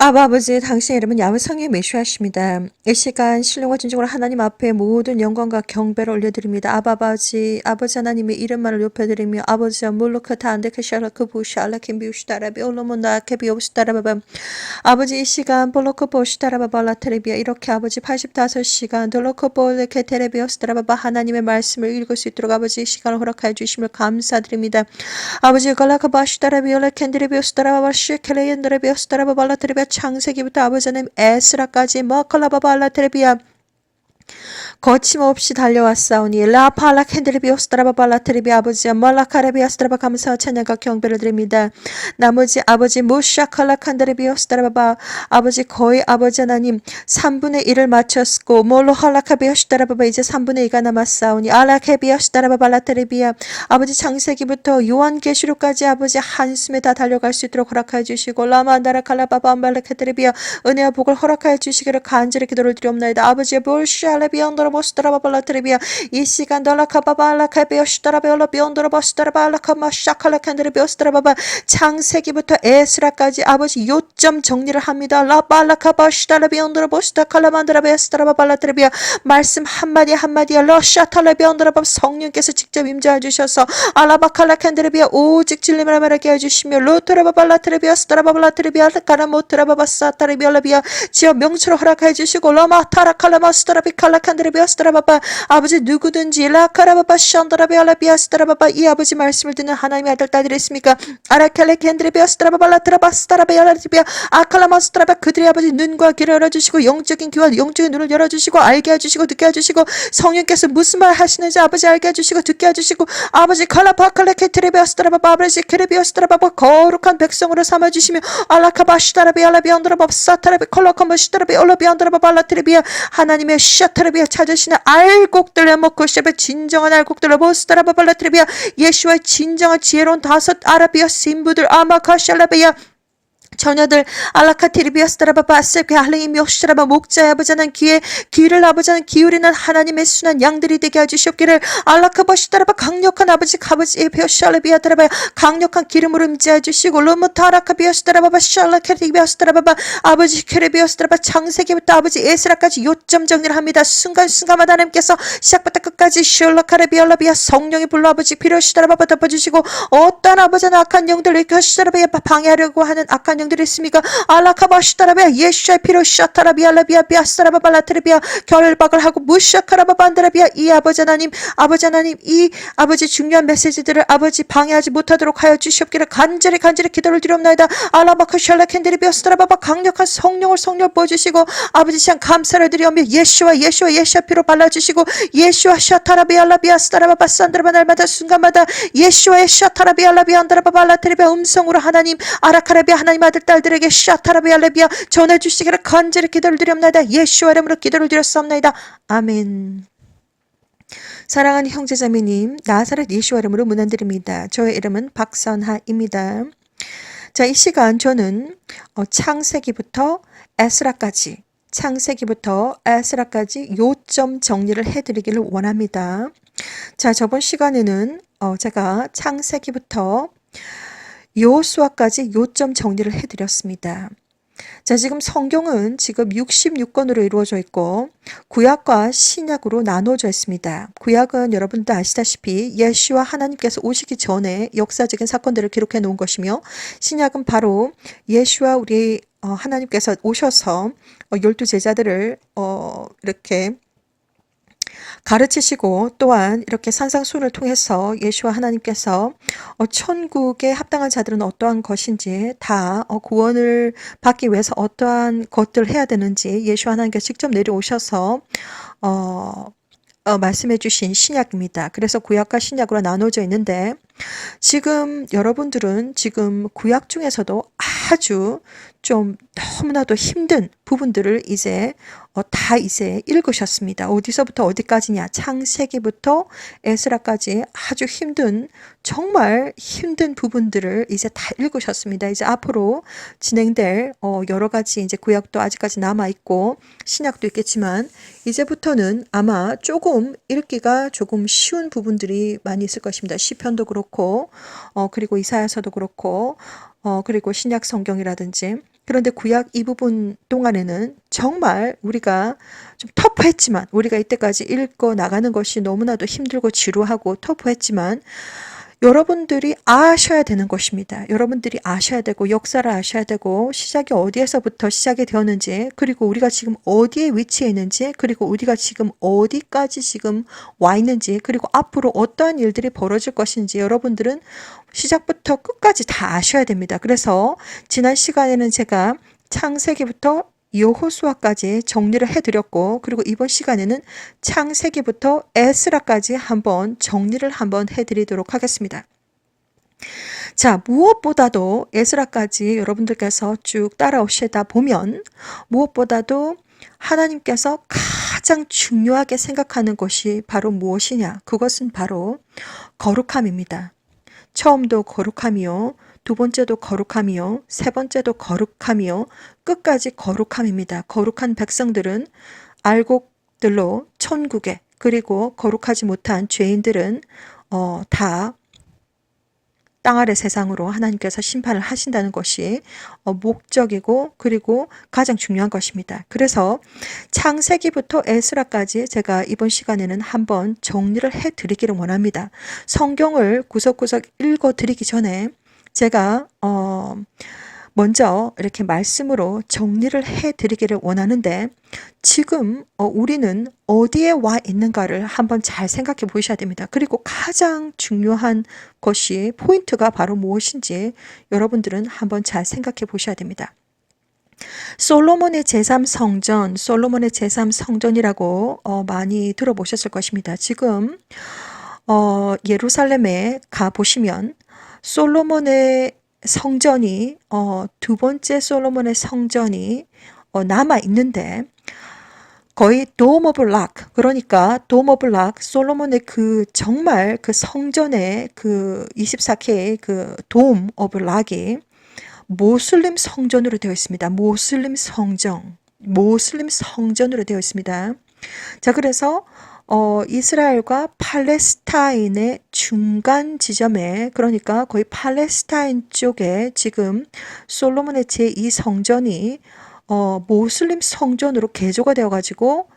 아버지, 당신의 이름은 야훼 성의 메시아십니다. 이 시간 신령과 진정으로 하나님 앞에 모든 영광과 경배를 올려드립니다. 아버지 하나님의 이름만을 높여드리며 아버지와 몰로크 타안데케샤라 그부샤라 김비우시다라비 올로몬나 케비오시다라바밤 아버지 이 시간 볼로크 보시다라바발라 테레비아 이렇게 아버지 85시간 돌로크 볼레케 테레비오스다라바바 하나님의 말씀을 읽을 수 있도록 아버지 이 시간을 허락하여 주심을 감사드립니다. 아버지 갈라카바시다라비올레 캔드레비오스다라바바시 켈레yen드레비오스다라바발라 테레비아 창세기부터 아버지 하나님 에스라까지 머컬라바발라 테레비아 거침없이 달려왔사오니 라팔라 캔드레비오스다라바발라 테레비 아버지와 멀라카레비아스다라바 감사와 찬양과 경배를 드립니다. 나머지 아버지 무샤칼라 칸드레비오스다라바바 아버지 거의 아버지 하나님 3분의 1을 마쳤고 몰로할라카비오스다라바바 이제 3분의 2가 남았사오니 알라케비오스다라바발라 테레비아 아버지 창세기부터 요한계시록까지 아버지 한숨에 다 달려갈 수 있도록 허락하여 주시고 라만다라칼라바바 암발라케테레비아 은혜와 복을 허락하여 주시기를 간절히 기도를 드리옵나이다. 아버지의 볼샤레비온도로보스다라바발라테레비아 이 시간 달라카바발라카비오시다라베올라비온도로보스다라발라카마샤칼라칸데레비오스다라바바 창세기부터 에스라까지 아버지 요점 정리를 합니다. 라발라카바시다라비온도로보스다칼라만드라베스다라바발라테레비아 말씀 한마디 한마디에 러샤탈레비온도로바 성령께서 직접 임재해 주셔서 알라바칼라칸데레비아 오직 진리를 말하게 해주시며 로토라바발라테레비아스다라바발라테레비아 까라모트라바바사타레비올라비아 지어 명철을 허락해 주시고 라마타라칼라마스타라비칼라칸데레비아스다라바바 아버지 누구든지 라카라바바 샨다라비알라비아스다라바바 이 아버지 말씀을 듣는 하나님의 아들 딸들이 있습니까? 아라켈레켄드레비아스다라바발라트라바스타라비알라티비아 아칼라마스타라바 그들의 아버지 눈과 귀를 열어주시고 영적인 귀와 영적인 눈을 열어주시고 알게 해주시고 듣게 해주시고 성령께서 무슨 말 하시는지 아버지 알게 해주시고 듣게 해주시고 아버지 칼라파칼레케트레비아스다라바바 아버지 케레비아스다라바바 거룩한 백성으로 삼아주시며 알라카바시다라비알라비안드라바바 사타라비 컬러컴바시다라비 올라비안드라바발라트레비아 하나님의 샤타라비아 찾으시는 알곡들을 먹고 샤베 진정한 알곡들을 보스타라바발라트레비아 예수와의 진정한 지혜로운 다섯 아라비아 신부들 아마카샬라비아 처녀들 알라카티리비아스다라바바 아셀케 할랭이미 옥시라바 목자의 아버지는 귀를 아버지는 기울이는 하나님의 순한 양들이 되게 해주시옵기를 알라카바시다라바 강력한 아버지 베오샬레비아다라바 강력한 기름으로 임재해 주시고 로모타라카비아스다라바바 샬라케리비아스다라바바 아버지 케레비아스다라바 창세기부터 아버지 에스라까지 요점 정리를 합니다. 순간순간마다 하나님께서 시작부터 끝까지 샬라카레비알라비아 성령이 불러 아버지 비로시다라바바 덮어주시고 어떤 아버지는 악한 영들을 이카시다라바에 방해하려고 하는 악한 영들이 있습니까? 알라카바시다라비아 예수의 피로 샤타라비알라비아 비아스다라바발라테레비아 결박을 하고 무샤카라바반다라비아 이 아버지 하나님 이 아버지 중요한 메시지들을 아버지 방해하지 못하도록 하여 주시옵기를 간절히 기도를 드리옵나이다. 알라바카샬라캔데리비아스다라바바 강력한 성령을 보여주시고 아버지 시간 감사를 드리오며 예수와 피로 발라주시고 예수와 샤타라비알라비아스다라바바 산드라바 날마다 순간마다 예수와의 샤타라비알라비안다라바발라테레비아 음성으로 하나님 아라카라비아 하나님 아들 딸들에게 샤타라비알레비아 전해주시기를 간절히 기도를 드리옵나이다. 예수와 이름으로 기도를 드렸사옵나이다. 아멘. 사랑하는 형제자매님 나사렛 예수와 이름으로 문안드립니다. 저의 이름은 박선하입니다. 자, 이 시간 저는 창세기부터 에스라까지 요점 정리를 해드리기를 원합니다. 자, 저번 시간에는 제가 창세기부터 여호수아까지 요점 정리를 해드렸습니다. 자, 지금 성경은 지금 66권으로 이루어져 있고 구약과 신약으로 나눠져 있습니다. 구약은 여러분도 아시다시피 예수와 하나님께서 오시기 전에 역사적인 사건들을 기록해 놓은 것이며 신약은 바로 예수와 우리 하나님께서 오셔서 12제자들을 이렇게 가르치시고 또한 이렇게 산상수훈을 통해서 예수와 하나님께서 천국에 합당한 자들은 어떠한 것인지 다 구원을 받기 위해서 어떠한 것들을 해야 되는지 예수와 하나님께서 직접 내려오셔서 말씀해 주신 신약입니다. 그래서 구약과 신약으로 나눠져 있는데 지금 여러분들은 지금 구약 중에서도 아주 좀 너무나도 힘든 부분들을 이제 다 이제 읽으셨습니다. 어디서부터 어디까지냐? 창세기부터 에스라까지 아주 힘든 정말 힘든 부분들을 이제 다 읽으셨습니다. 이제 앞으로 진행될 여러 가지 이제 구약도 아직까지 남아 있고 신약도 있겠지만 이제부터는 아마 조금 읽기가 조금 쉬운 부분들이 많이 있을 것입니다. 시편도 그렇고 그리고 이사야서도 그렇고 그리고 신약 성경이라든지 그런데 구약 이 부분 동안에는 정말 우리가 좀 터프했지만, 우리가 이때까지 읽어 나가는 것이 너무나도 힘들고 지루하고 터프했지만, 여러분들이 아셔야 되는 것입니다. 여러분들이 아셔야 되고 역사를 아셔야 되고 시작이 어디에서부터 시작이 되었는지, 그리고 우리가 지금 어디에 위치해 있는지, 그리고 우리가 지금 어디까지 지금 와 있는지, 그리고 앞으로 어떠한 일들이 벌어질 것인지 여러분들은 시작부터 끝까지 다 아셔야 됩니다. 그래서 지난 시간에는 제가 창세기부터 여호수아까지 정리를 해드렸고, 그리고 이번 시간에는 창세기부터 에스라까지 한번 정리를 한번 해드리도록 하겠습니다. 자, 무엇보다도 에스라까지 여러분들께서 쭉 따라오시다 보면 무엇보다도 하나님께서 가장 중요하게 생각하는 것이 바로 무엇이냐? 그것은 바로 거룩함입니다. 처음도 거룩함이요, 두 번째도 거룩함이요, 세 번째도 거룩함이요, 끝까지 거룩함입니다. 거룩한 백성들은 알곡들로 천국에, 그리고 거룩하지 못한 죄인들은 다 땅 아래 세상으로 하나님께서 심판을 하신다는 것이 목적이고, 그리고 가장 중요한 것입니다. 그래서 창세기부터 에스라까지 제가 이번 시간에는 한번 정리를 해드리기를 원합니다. 성경을 구석구석 읽어드리기 전에 제가 먼저 이렇게 말씀으로 정리를 해드리기를 원하는데, 지금 우리는 어디에 와 있는가를 한번 잘 생각해 보셔야 됩니다. 그리고 가장 중요한 것이, 포인트가 바로 무엇인지 여러분들은 한번 잘 생각해 보셔야 됩니다. 솔로몬의 제3성전, 솔로몬의 제3성전이라고 많이 들어보셨을 것입니다. 지금 예루살렘에 가보시면 솔로몬의 성전이 두 번째 솔로몬의 성전이 남아 있는데, 거의 돔 오브 락, 그러니까 돔 오브 락, 솔로몬의 그 정말 그 성전의 그 24K의 그 돔 오브 락이 모슬림 성전으로 되어 있습니다. 모슬림 성전으로 되어 있습니다. 자, 그래서 이스라엘과 팔레스타인의 중간 지점에, 그러니까 거의 팔레스타인 쪽에 지금 솔로몬의 제2성전이 모슬림 성전으로 개조가 되어가지고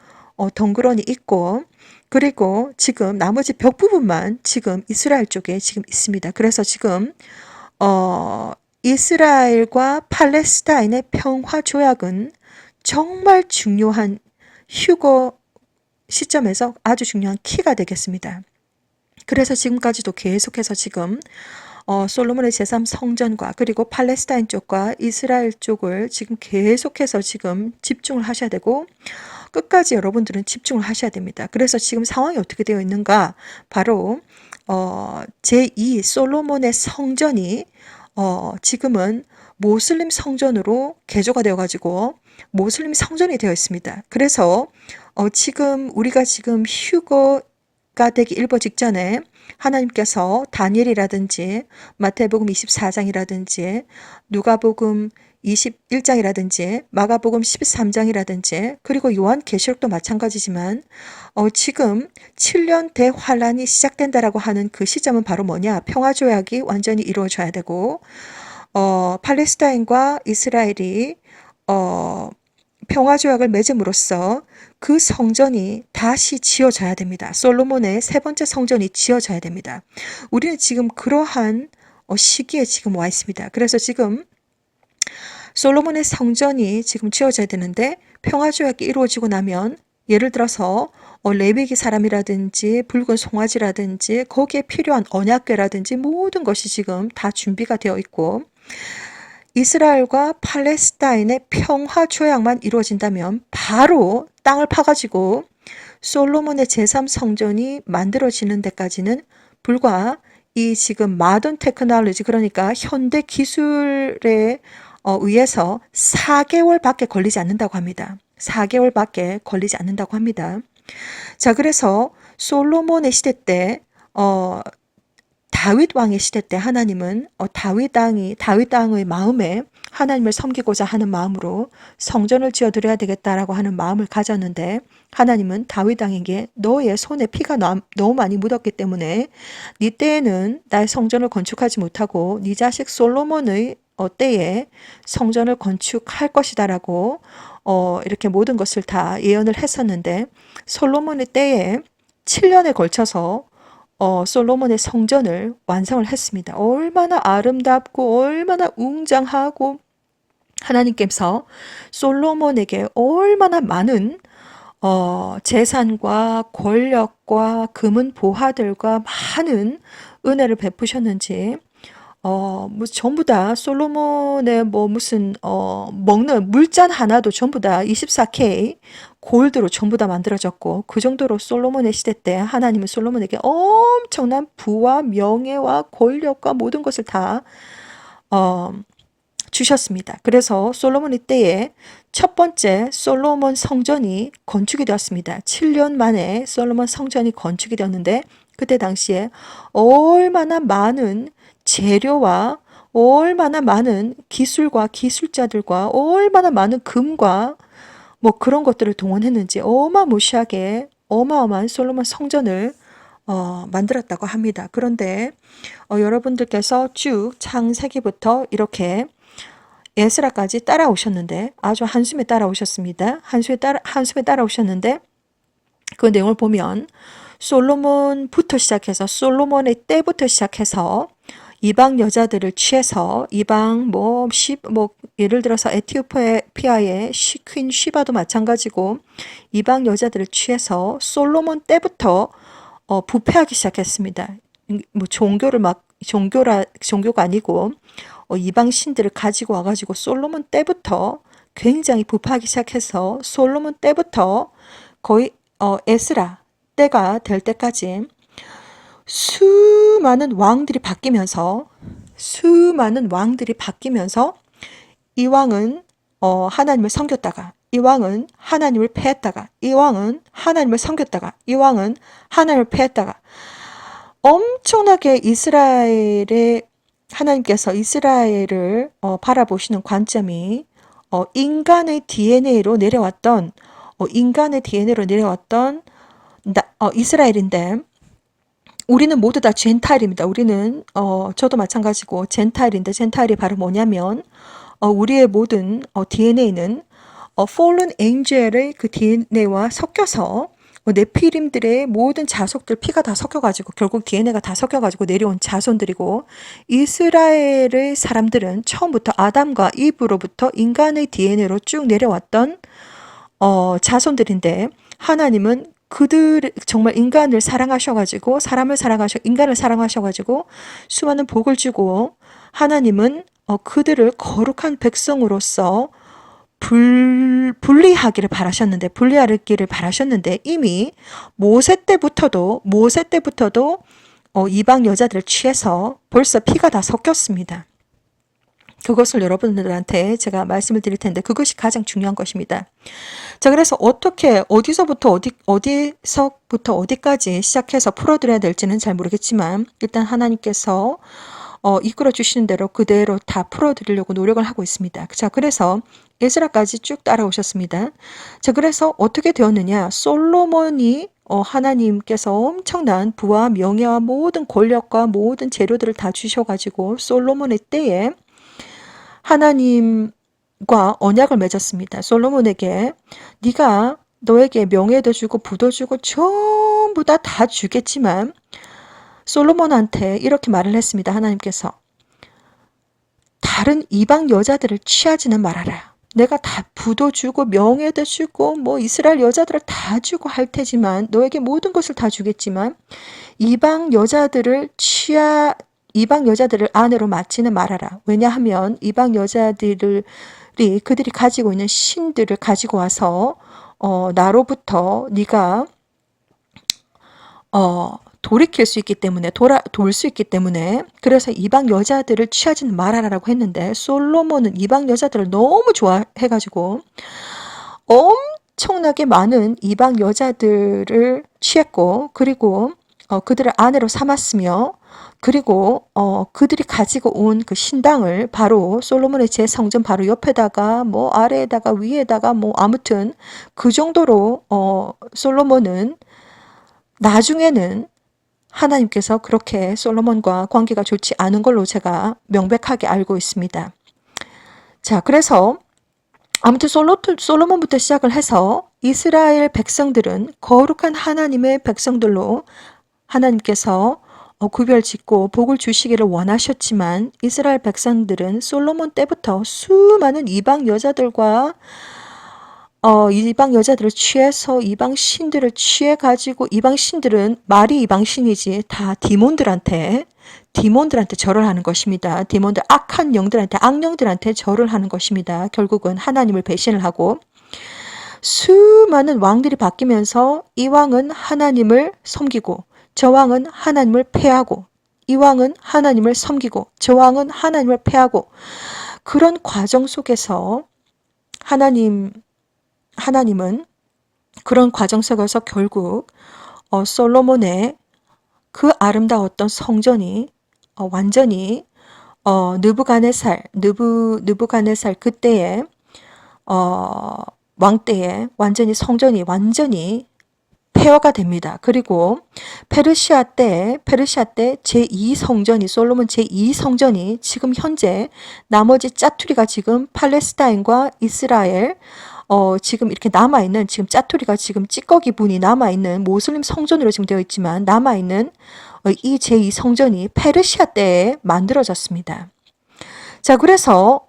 덩그러니 있고, 그리고 지금 나머지 벽 부분만 지금 이스라엘 쪽에 지금 있습니다. 그래서 지금 이스라엘과 팔레스타인의 평화 조약은 정말 중요한 휴거 시점에서 아주 중요한 키가 되겠습니다. 그래서 지금까지도 계속해서 지금 솔로몬의 제3성전과 그리고 팔레스타인 쪽과 이스라엘 쪽을 지금 계속해서 지금 집중을 하셔야 되고, 끝까지 여러분들은 집중을 하셔야 됩니다. 그래서 지금 상황이 어떻게 되어 있는가? 바로 제2 솔로몬의 성전이 지금은 모슬림 성전으로 개조가 되어가지고 모슬림 성전이 되어 있습니다. 그래서 지금 우리가 지금 휴거가 되기 일보 직전에 하나님께서 다니엘이라든지 마태복음 24장이라든지 누가복음 21장이라든지 마가복음 13장이라든지 그리고 요한계시록도 마찬가지지만 지금 7년 대환란이 시작된다라고 하는 그 시점은 바로 뭐냐? 평화조약이 완전히 이루어져야 되고 팔레스타인과 이스라엘이 평화조약을 맺음으로써 그 성전이 다시 지어져야 됩니다. 솔로몬의 세 번째 성전이 지어져야 됩니다. 우리는 지금 그러한 시기에 지금 와 있습니다. 그래서 지금 솔로몬의 성전이 지금 지어져야 되는데, 평화조약이 이루어지고 나면 예를 들어서 레위기 사람이라든지 붉은 송아지라든지 거기에 필요한 언약궤라든지 모든 것이 지금 다 준비가 되어 있고, 이스라엘과 팔레스타인의 평화 조약만 이루어진다면 바로 땅을 파가지고 솔로몬의 제3성전이 만들어지는 데까지는 불과 이 지금 마던 테크놀로지, 그러니까 현대 기술에 의해서 4개월밖에 걸리지 않는다고 합니다. 4개월밖에 걸리지 않는다고 합니다. 자, 그래서 솔로몬의 시대 때 다윗 왕의 시대 때 하나님은 다윗 왕의 마음에 하나님을 섬기고자 하는 마음으로 성전을 지어드려야 되겠다라고 하는 마음을 가졌는데, 하나님은 다윗 왕에게 너의 손에 피가 너무 많이 묻었기 때문에 네 때에는 나의 성전을 건축하지 못하고 네 자식 솔로몬의 때에 성전을 건축할 것이다라고 이렇게 모든 것을 다 예언을 했었는데 솔로몬의 때에 7년에 걸쳐서 솔로몬의 성전을 완성을 했습니다. 얼마나 아름답고 얼마나 웅장하고 하나님께서 솔로몬에게 얼마나 많은 재산과 권력과 금은 보화들과 많은 은혜를 베푸셨는지 뭐 전부 다 솔로몬의 뭐 무슨 먹는 물잔 하나도 전부 다 24K 골드로 전부 다 만들어졌고 그 정도로 솔로몬의 시대 때 하나님은 솔로몬에게 엄청난 부와 명예와 권력과 모든 것을 다 어, 주셨습니다. 그래서 솔로몬의 때에 첫 번째 솔로몬 성전이 건축이 되었습니다. 7년 만에 솔로몬 성전이 건축이 되었는데 그때 당시에 얼마나 많은 재료와 얼마나 많은 기술과 기술자들과 얼마나 많은 금과 뭐 그런 것들을 동원했는지 어마무시하게 어마어마한 솔로몬 성전을 만들었다고 합니다. 그런데 여러분들께서 쭉 창세기부터 이렇게 에스라까지 따라오셨는데 아주 한숨에 따라오셨습니다. 한숨에 따라오셨는데 그 내용을 보면 솔로몬부터 시작해서 솔로몬의 때부터 시작해서 이방 여자들을 취해서 이방 뭐 예를 들어서 에티오피아의 퀸 쉬바도 마찬가지고 이방 여자들을 취해서 솔로몬 때부터 부패하기 시작했습니다. 뭐 종교가 아니고 이방 신들을 가지고 와가지고 솔로몬 때부터 굉장히 부패하기 시작해서 솔로몬 때부터 거의 에스라 때가 될 때까지 수많은 왕들이 바뀌면서 이 왕은 하나님을 섬겼다가 이 왕은 하나님을 패했다가 이 왕은 하나님을 섬겼다가 이 왕은 하나님을 패했다가 엄청나게 하나님께서 이스라엘을 바라보시는 관점이 인간의 DNA로 내려왔던 이스라엘인데 우리는 모두 다 젠타일입니다. 우리는 저도 마찬가지고 젠타일인데 젠타일이 바로 뭐냐면 우리의 모든 DNA는 fallen angel의 그 DNA와 섞여서 네피림들의 모든 자손들 피가 다 섞여가지고 결국 DNA가 다 섞여가지고 내려온 자손들이고 이스라엘의 사람들은 처음부터 아담과 이브로부터 인간의 DNA로 쭉 내려왔던 자손들인데 하나님은 정말 인간을 사랑하셔가지고 인간을 사랑하셔가지고 수많은 복을 주고 하나님은 그들을 거룩한 백성으로서 분리하기를 바라셨는데 이미 모세 때부터도 이방 여자들을 취해서 벌써 피가 다 섞였습니다. 그것을 여러분들한테 제가 말씀을 드릴 텐데 그것이 가장 중요한 것입니다. 자, 그래서 어디서부터 어디까지 시작해서 풀어드려야 될지는 잘 모르겠지만 일단 하나님께서 이끌어 주시는 대로 그대로 다 풀어드리려고 노력을 하고 있습니다. 자, 그래서 에스라까지 쭉 따라오셨습니다. 자, 그래서 어떻게 되었느냐? 솔로몬이 하나님께서 엄청난 부와 명예와 모든 권력과 모든 재료들을 다 주셔가지고 솔로몬의 때에 하나님과 언약을 맺었습니다. 솔로몬에게 네가 너에게 명예도 주고 부도 주고 전부 다 주겠지만 솔로몬한테 이렇게 말을 했습니다. 하나님께서 다른 이방 여자들을 취하지는 말아라. 내가 다 부도 주고 명예도 주고 뭐 이스라엘 여자들을 다 주고 할 테지만 너에게 모든 것을 다 주겠지만 이방 여자들을 아내로 맞지는 말아라. 왜냐하면 이방 여자들이 그들이 가지고 있는 신들을 가지고 와서 나로부터 네가 돌이킬 수 있기 때문에 돌 수 있기 때문에 그래서 이방 여자들을 취하지는 말아라라고 했는데 솔로몬은 이방 여자들을 너무 좋아해가지고 엄청나게 많은 이방 여자들을 취했고 그리고 그들을 아내로 삼았으며 그리고 그들이 가지고 온 그 신당을 바로 솔로몬의 제성전 바로 옆에다가 뭐 아래에다가 위에다가 뭐 아무튼 그 정도로 솔로몬은 나중에는 하나님께서 그렇게 솔로몬과 관계가 좋지 않은 걸로 제가 명백하게 알고 있습니다. 자, 그래서 아무튼 솔로몬부터 시작을 해서 이스라엘 백성들은 거룩한 하나님의 백성들로 하나님께서 구별짓고 복을 주시기를 원하셨지만 이스라엘 백성들은 솔로몬 때부터 수많은 이방 여자들과 이방 여자들을 취해서 이방 신들을 취해가지고 이방 신들은 말이 이방 신이지 다 디몬들한테 절을 하는 것입니다. 디몬들 악한 영들한테 악령들한테 절을 하는 것입니다. 결국은 하나님을 배신을 하고 수많은 왕들이 바뀌면서 이 왕은 하나님을 섬기고 저 왕은 하나님을 패하고 이 왕은 하나님을 섬기고 저 왕은 하나님을 패하고 그런 과정 속에서 하나님은 그런 과정 속에서 결국 솔로몬의 그 아름다웠던 성전이 완전히 느부갓네살 그때의 왕 때에 완전히 성전이 완전히 폐허가 됩니다. 그리고 페르시아 때 제2성전이 솔로몬 제2성전이 지금 현재 나머지 짜투리가 지금 팔레스타인과 이스라엘 지금 이렇게 남아있는 지금 짜투리가 지금 찌꺼기 분이 남아있는 모슬림 성전으로 지금 되어 있지만 남아있는 이 제2성전이 페르시아 때에 만들어졌습니다. 자, 그래서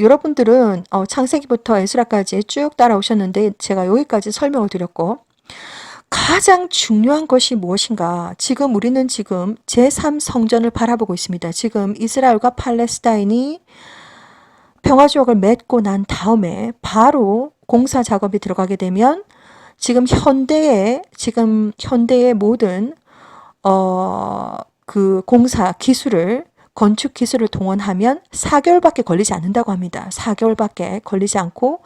여러분들은 창세기부터 에스라까지 쭉 따라오셨는데 제가 여기까지 설명을 드렸고 가장 중요한 것이 무엇인가? 지금 우리는 지금 제3성전을 바라보고 있습니다. 지금 이스라엘과 팔레스타인이 평화조약을 맺고 난 다음에 바로 공사 작업이 들어가게 되면 지금 현대의 모든 그 공사 기술을 건축 기술을 동원하면 4개월밖에 걸리지 않는다고 합니다. 4개월밖에 걸리지 않고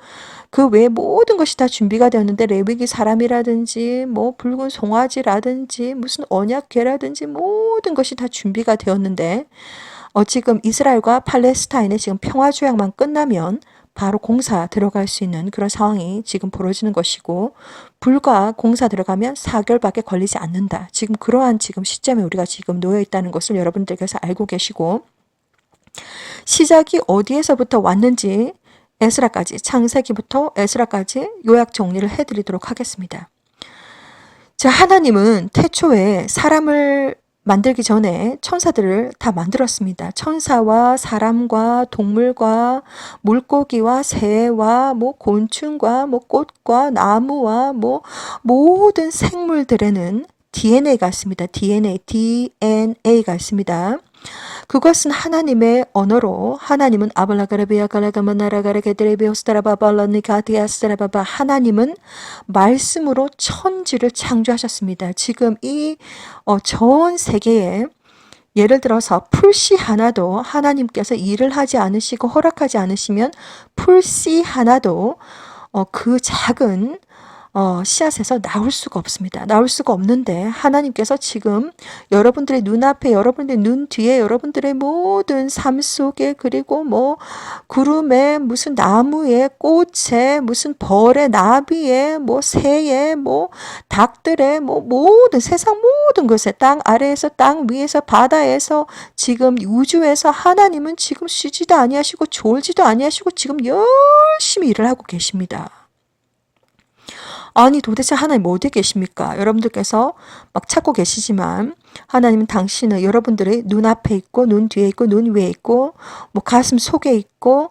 그 외에 모든 것이 다 준비가 되었는데 레위기 사람이라든지 뭐 붉은 송아지라든지 무슨 언약궤라든지 모든 것이 다 준비가 되었는데 지금 이스라엘과 팔레스타인의 지금 평화조약만 끝나면 바로 공사 들어갈 수 있는 그런 상황이 지금 벌어지는 것이고 불과 공사 들어가면 4개월밖에 걸리지 않는다. 지금 그러한 지금 시점에 우리가 지금 놓여 있다는 것을 여러분들께서 알고 계시고 시작이 어디에서부터 왔는지 에스라까지 창세기부터 에스라까지 요약 정리를 해드리도록 하겠습니다. 자, 하나님은 태초에 사람을 만들기 전에 천사들을 다 만들었습니다. 천사와 사람과 동물과 물고기와 새와 뭐 곤충과 뭐 꽃과 나무와 뭐 모든 생물들에는 DNA가 있습니다. DNA가 있습니다. 그것은 하나님의 언어로 하나님은 하나님은 말씀으로 천지를 창조하셨습니다. 지금 이 전 세계에 예를 들어서 풀씨 하나도 하나님께서 일을 하지 않으시고 허락하지 않으시면 풀씨 하나도 그 작은 씨앗에서 나올 수가 없습니다. 나올 수가 없는데 하나님께서 지금 여러분들의 눈앞에 여러분들의 눈 뒤에 여러분들의 모든 삶 속에 그리고 뭐 구름에 무슨 나무에 꽃에 무슨 벌에 나비에 뭐 새에 뭐 닭들의 뭐 모든 세상 모든 것에 땅 아래에서 땅 위에서 바다에서 지금 우주에서 하나님은 지금 쉬지도 아니하시고 졸지도 아니하시고 지금 열심히 일을 하고 계십니다. 아니 도대체 하나님 어디 계십니까? 여러분들께서 막 찾고 계시지만 하나님은 당신은 여러분들의 눈앞에 있고 눈 뒤에 있고 눈 위에 있고 뭐 가슴 속에 있고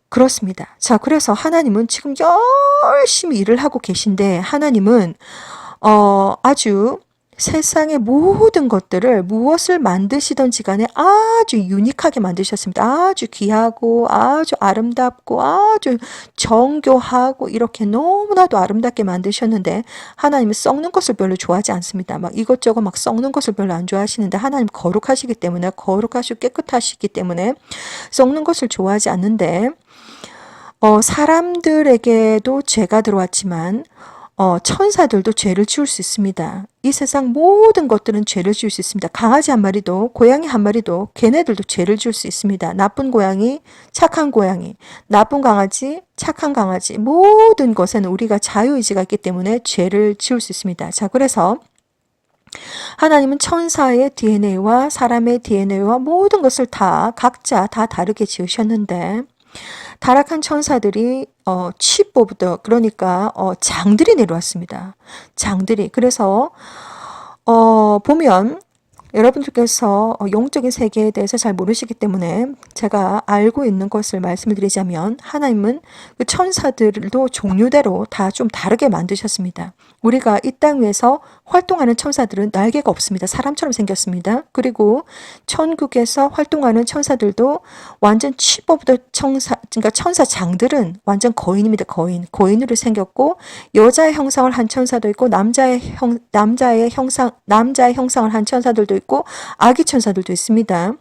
그렇습니다. 자, 그래서 하나님은 지금 열심히 일을 하고 계신데 하나님은 아주 세상의 모든 것들을 무엇을 만드시던지 간에 아주 유니크하게 만드셨습니다. 아주 귀하고 아주 아름답고 아주 정교하고 이렇게 너무나도 아름답게 만드셨는데 하나님은 썩는 것을 별로 좋아하지 않습니다. 막 이것저것 막 썩는 것을 별로 안 좋아하시는데 하나님 거룩하시기 때문에 거룩하시고 깨끗하시기 때문에 썩는 것을 좋아하지 않는데 사람들에게도 죄가 들어왔지만 천사들도 죄를 지을 수 있습니다. 이 세상 모든 것들은 죄를 지을 수 있습니다. 강아지 한 마리도 고양이 한 마리도 걔네들도 죄를 지을 수 있습니다. 나쁜 고양이, 착한 고양이, 나쁜 강아지, 착한 강아지 모든 것에는 우리가 자유의지가 있기 때문에 죄를 지을 수 있습니다. 자, 그래서 하나님은 천사의 DNA와 사람의 DNA와 모든 것을 다 각자 다 다르게 지으셨는데 타락한 천사들이 치보부터 그러니까 장들이 내려왔습니다. 장들이. 그래서 보면 여러분들께서 영적인 세계에 대해서 잘 모르시기 때문에 제가 알고 있는 것을 말씀을 드리자면 하나님은 그 천사들도 종류대로 다 좀 다르게 만드셨습니다. 우리가 이 땅 위에서 활동하는 천사들은 날개가 없습니다. 사람처럼 생겼습니다. 그리고 천국에서 활동하는 천사들도 완전 치법부터 그러니까 천사장들은 완전 거인입니다. 거인으로 생겼고 여자의 형상을 한 천사도 있고 남자의 형상을 한 천사들도 있고 아기 천사들도 있습니다.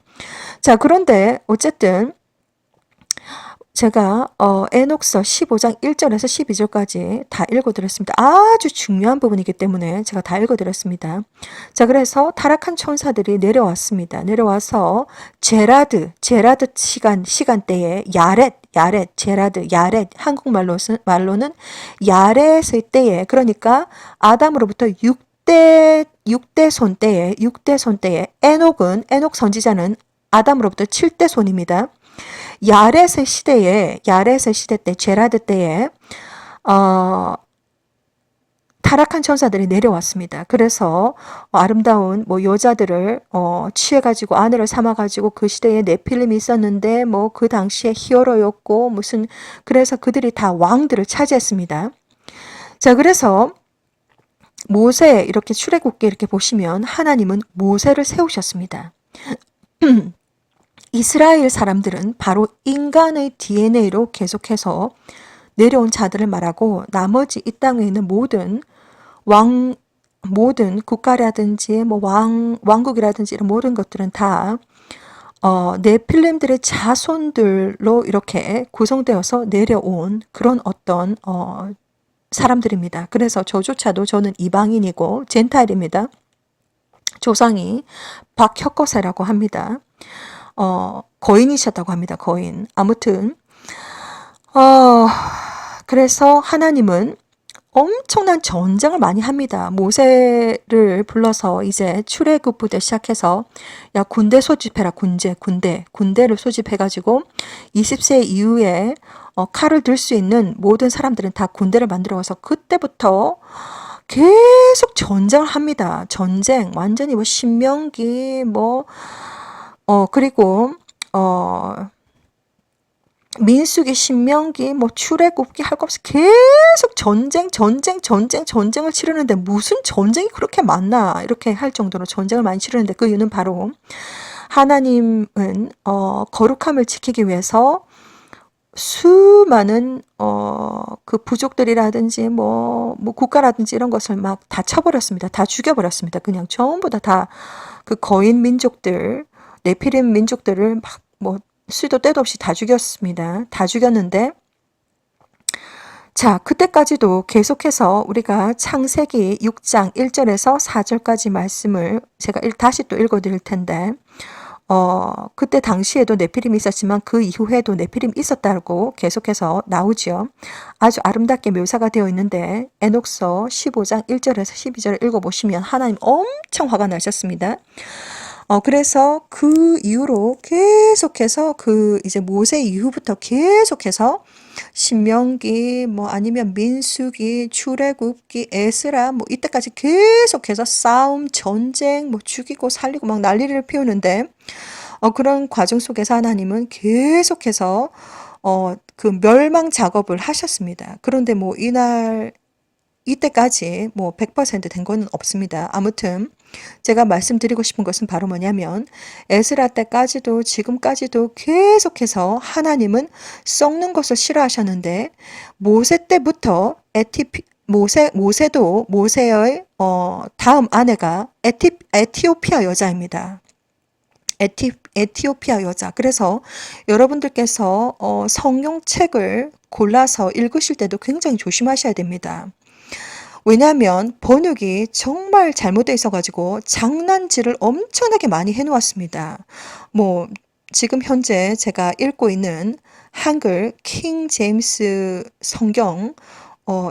자, 그런데 어쨌든 제가 에녹서 15장 1절에서 12절까지 다 읽어드렸습니다. 아주 중요한 부분이기 때문에 제가 다 읽어드렸습니다. 자, 그래서 타락한 천사들이 내려왔습니다. 내려와서 제라드 시간대에 야렛 한국말로는 야렛의 때에 그러니까 아담으로부터 6대 손 때에 에녹 선지자는 아담으로부터 7대 손입니다. 야렛의 시대 때 제라드 때에 타락한 천사들이 내려왔습니다. 그래서 아름다운 여자들을 취해가지고 아내를 삼아가지고 그 시대에 네필림이 있었는데 그 당시에 히어로였고 그래서 그들이 다 왕들을 차지했습니다. 자, 그래서 모세 이렇게 출애굽기 이렇게 보시면 하나님은 모세를 세우셨습니다. 이스라엘 사람들은 바로 인간의 DNA로 계속해서 내려온 자들을 말하고 나머지 이 땅에 있는 모든 국가라든지 왕국이라든지 이런 모든 것들은 다 네필림들의 자손들로 이렇게 구성되어서 내려온 그런 어떤 사람들입니다. 그래서 저조차도 저는 이방인이고 젠타일입니다. 조상이 박혁거세라고 합니다. 거인이셨다고 합니다. 거인. 아무튼 그래서 하나님은 엄청난 전쟁을 많이 합니다. 모세를 불러서 이제 출애굽부터 시작해서 야 군대 소집해라. 군대를 소집해가지고 20세 이후에 칼을 들 수 있는 모든 사람들은 다 군대를 만들어 와서 그때부터 계속 전쟁을 합니다. 전쟁 완전히 신명기 그리고 민수기, 신명기, 출애굽기 할 것 없이 계속 전쟁을 치르는데 무슨 전쟁이 그렇게 많나 이렇게 할 정도로 전쟁을 많이 치르는데 그 이유는 바로 하나님은 거룩함을 지키기 위해서 수많은 그 부족들이라든지 국가라든지 이런 것을 막 다 쳐버렸습니다. 다 죽여버렸습니다. 그냥 전부 다 그 거인 민족들 네피림 민족들을 막 수도 때도 없이 다 죽였습니다. 다 죽였는데 자, 그때까지도 계속해서 우리가 창세기 6장 1절에서 4절까지 말씀을 제가 다시 또 읽어드릴 텐데 그때 당시에도 네피림이 있었지만 그 이후에도 네피림이 있었다고 계속해서 나오죠. 아주 아름답게 묘사가 되어 있는데 에녹서 15장 1절에서 12절을 읽어보시면 하나님 엄청 화가 나셨습니다. 그래서 그 이후로 계속해서 이제 모세 이후부터 계속해서 신명기 아니면 민수기, 출애굽기, 에스라 이때까지 계속해서 싸움, 전쟁, 죽이고 살리고 막 난리를 피우는데 그런 과정 속에서 하나님은 계속해서 그 멸망 작업을 하셨습니다. 그런데 이때까지 100% 된 건 없습니다. 아무튼 제가 말씀드리고 싶은 것은 바로 뭐냐면 에스라 때까지도 지금까지도 계속해서 하나님은 썩는 것을 싫어하셨는데 모세 때부터 모세의 다음 아내가 에티오피아 여자입니다. 에티오피아 여자. 그래서 여러분들께서 성경책을 골라서 읽으실 때도 굉장히 조심하셔야 됩니다. 왜냐하면 번역이 정말 잘못되어 있어가지고 장난질을 엄청나게 많이 해놓았습니다. 지금 현재 제가 읽고 있는 한글 킹 제임스 성경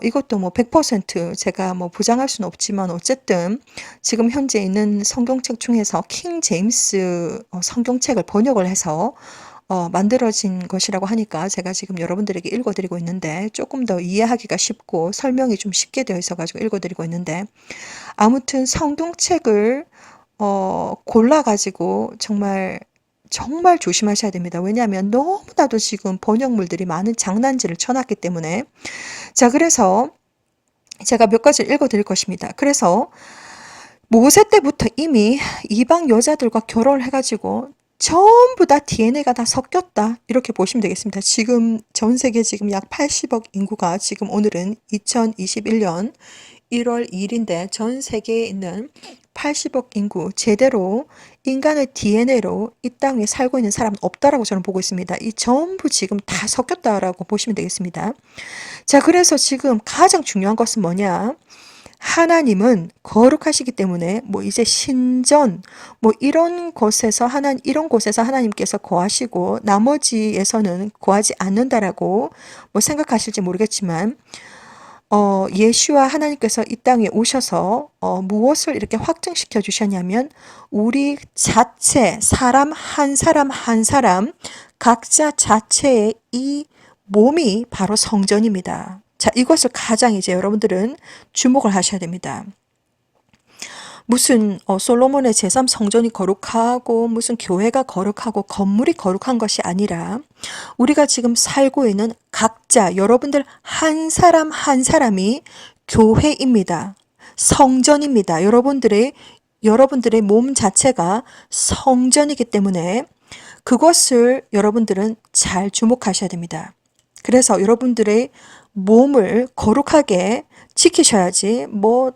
이것도 100% 제가 보장할 수는 없지만 어쨌든 지금 현재 있는 성경책 중에서 킹 제임스 성경책을 번역을 해서 만들어진 것이라고 하니까 제가 지금 여러분들에게 읽어드리고 있는데 조금 더 이해하기가 쉽고 설명이 좀 쉽게 되어 있어가지고 읽어드리고 있는데 아무튼 성경책을 골라가지고 정말 조심하셔야 됩니다. 왜냐하면 너무나도 지금 번역물들이 많은 장난질을 쳐놨기 때문에. 자, 그래서 제가 몇 가지를 읽어드릴 것입니다. 그래서 모세 때부터 이미 이방 여자들과 결혼을 해가지고 전부 다 DNA가 다 섞였다. 이렇게 보시면 되겠습니다. 지금 전 세계 지금 약 80억 인구가 지금 오늘은 2021년 1월 2일인데 전 세계에 있는 80억 인구 제대로 인간의 DNA로 이 땅에 살고 있는 사람은 없다라고 저는 보고 있습니다. 이 전부 지금 다 섞였다라고 보시면 되겠습니다. 자, 그래서 지금 가장 중요한 것은 뭐냐? 하나님은 거룩하시기 때문에 뭐 이제 신전 뭐 이런 곳에서 하나님께서 거하시고 나머지에서는 거하지 않는다라고 뭐 생각하실지 모르겠지만 예수와 하나님께서 이 땅에 오셔서 무엇을 이렇게 확증시켜 주셨냐면 우리 자체 사람 한 사람 한 사람 각자 자체의 이 몸이 바로 성전입니다. 자, 이것을 가장 이제 여러분들은 주목을 하셔야 됩니다. 무슨 솔로몬의 제3 성전이 거룩하고 무슨 교회가 거룩하고 건물이 거룩한 것이 아니라 우리가 지금 살고 있는 각자 여러분들 한 사람 한 사람이 교회입니다. 성전입니다. 여러분들의 몸 자체가 성전이기 때문에 그것을 여러분들은 잘 주목하셔야 됩니다. 그래서 여러분들의 몸을 거룩하게 지키셔야지 뭐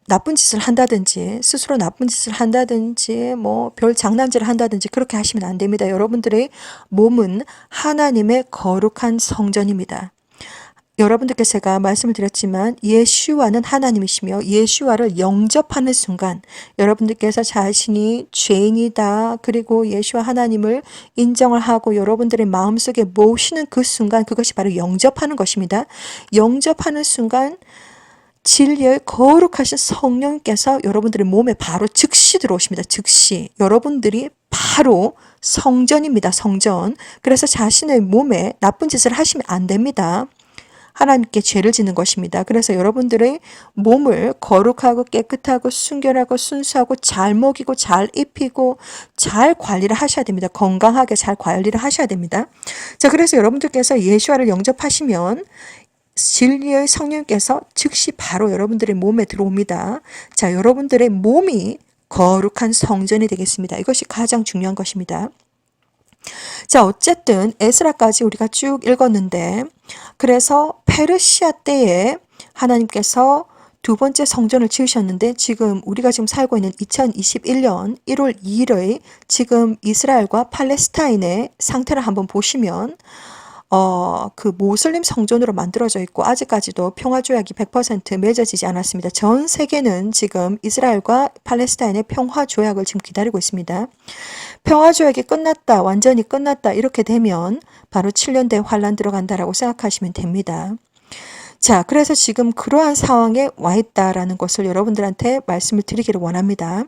나쁜 짓을 한다든지 스스로 나쁜 짓을 한다든지 뭐 별 장난질을 한다든지 그렇게 하시면 안 됩니다. 여러분들의 몸은 하나님의 거룩한 성전입니다. 여러분들께 제가 말씀을 드렸지만 예수와는 하나님이시며 예수와를 영접하는 순간 여러분들께서 자신이 죄인이다 그리고 예수와 하나님을 인정을 하고 여러분들의 마음속에 모시는 그 순간 그것이 바로 영접하는 것입니다. 영접하는 순간 진리의 거룩하신 성령께서 여러분들의 몸에 바로 즉시 들어오십니다. 즉시. 여러분들이 바로 성전입니다. 성전. 그래서 자신의 몸에 나쁜 짓을 하시면 안 됩니다. 하나님께 죄를 짓는 것입니다. 그래서 여러분들의 몸을 거룩하고 깨끗하고 순결하고 순수하고 잘 먹이고 잘 입히고 잘 관리를 하셔야 됩니다. 건강하게 잘 관리를 하셔야 됩니다. 자, 그래서 여러분들께서 예수와를 영접하시면 진리의 성령께서 즉시 바로 여러분들의 몸에 들어옵니다. 자, 여러분들의 몸이 거룩한 성전이 되겠습니다. 이것이 가장 중요한 것입니다. 자, 어쨌든 에스라까지 우리가 쭉 읽었는데 그래서 페르시아 때에 하나님께서 두 번째 성전을 지으셨는데 지금 우리가 지금 살고 있는 2021년 1월 2일의 지금 이스라엘과 팔레스타인의 상태를 한번 보시면 그 모슬림 성전으로 만들어져 있고 아직까지도 평화조약이 100% 맺어지지 않았습니다. 전 세계는 지금 이스라엘과 팔레스타인의 평화조약을 지금 기다리고 있습니다. 평화조약이 끝났다, 완전히 끝났다 이렇게 되면 바로 7년 대 환란 들어간다라고 생각하시면 됩니다. 자, 그래서 지금 그러한 상황에 와 있다라는 것을 여러분들한테 말씀을 드리기를 원합니다.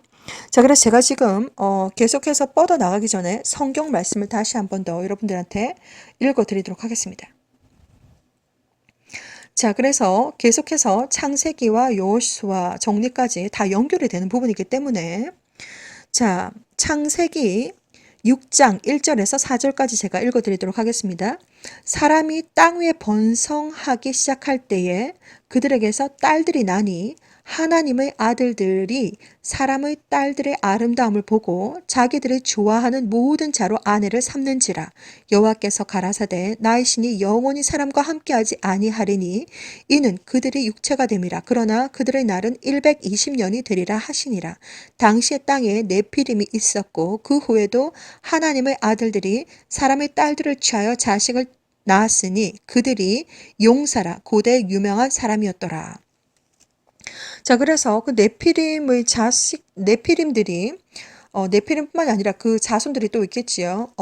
자, 그래서 제가 지금 계속해서 뻗어나가기 전에 성경 말씀을 다시 한 번 더 여러분들한테 읽어드리도록 하겠습니다. 자, 그래서 계속해서 창세기와 여호수아 정리까지 다 연결이 되는 부분이기 때문에 자, 창세기 6장 1절에서 4절까지 제가 읽어드리도록 하겠습니다. 사람이 땅 위에 번성하기 시작할 때에 그들에게서 딸들이 나니 하나님의 아들들이 사람의 딸들의 아름다움을 보고 자기들이 좋아하는 모든 자로 아내를 삼는지라. 여호와께서 가라사대 나의 신이 영원히 사람과 함께하지 아니하리니 이는 그들이 육체가 됨이라. 그러나 그들의 날은 120년이 되리라 하시니라. 당시에 땅에 네피림이 있었고 그 후에도 하나님의 아들들이 사람의 딸들을 취하여 자식을 낳았으니 그들이 용사라. 고대 유명한 사람이었더라. 자, 그래서 그 네피림의 네피림들이 네피림뿐만이 아니라 그 자손들이 또 있겠지요.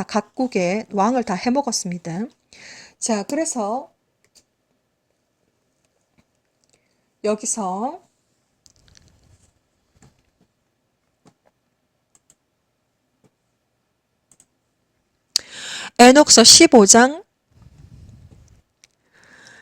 각국의 왕을 다 해먹었습니다. 자, 그래서 여기서 에녹서 15장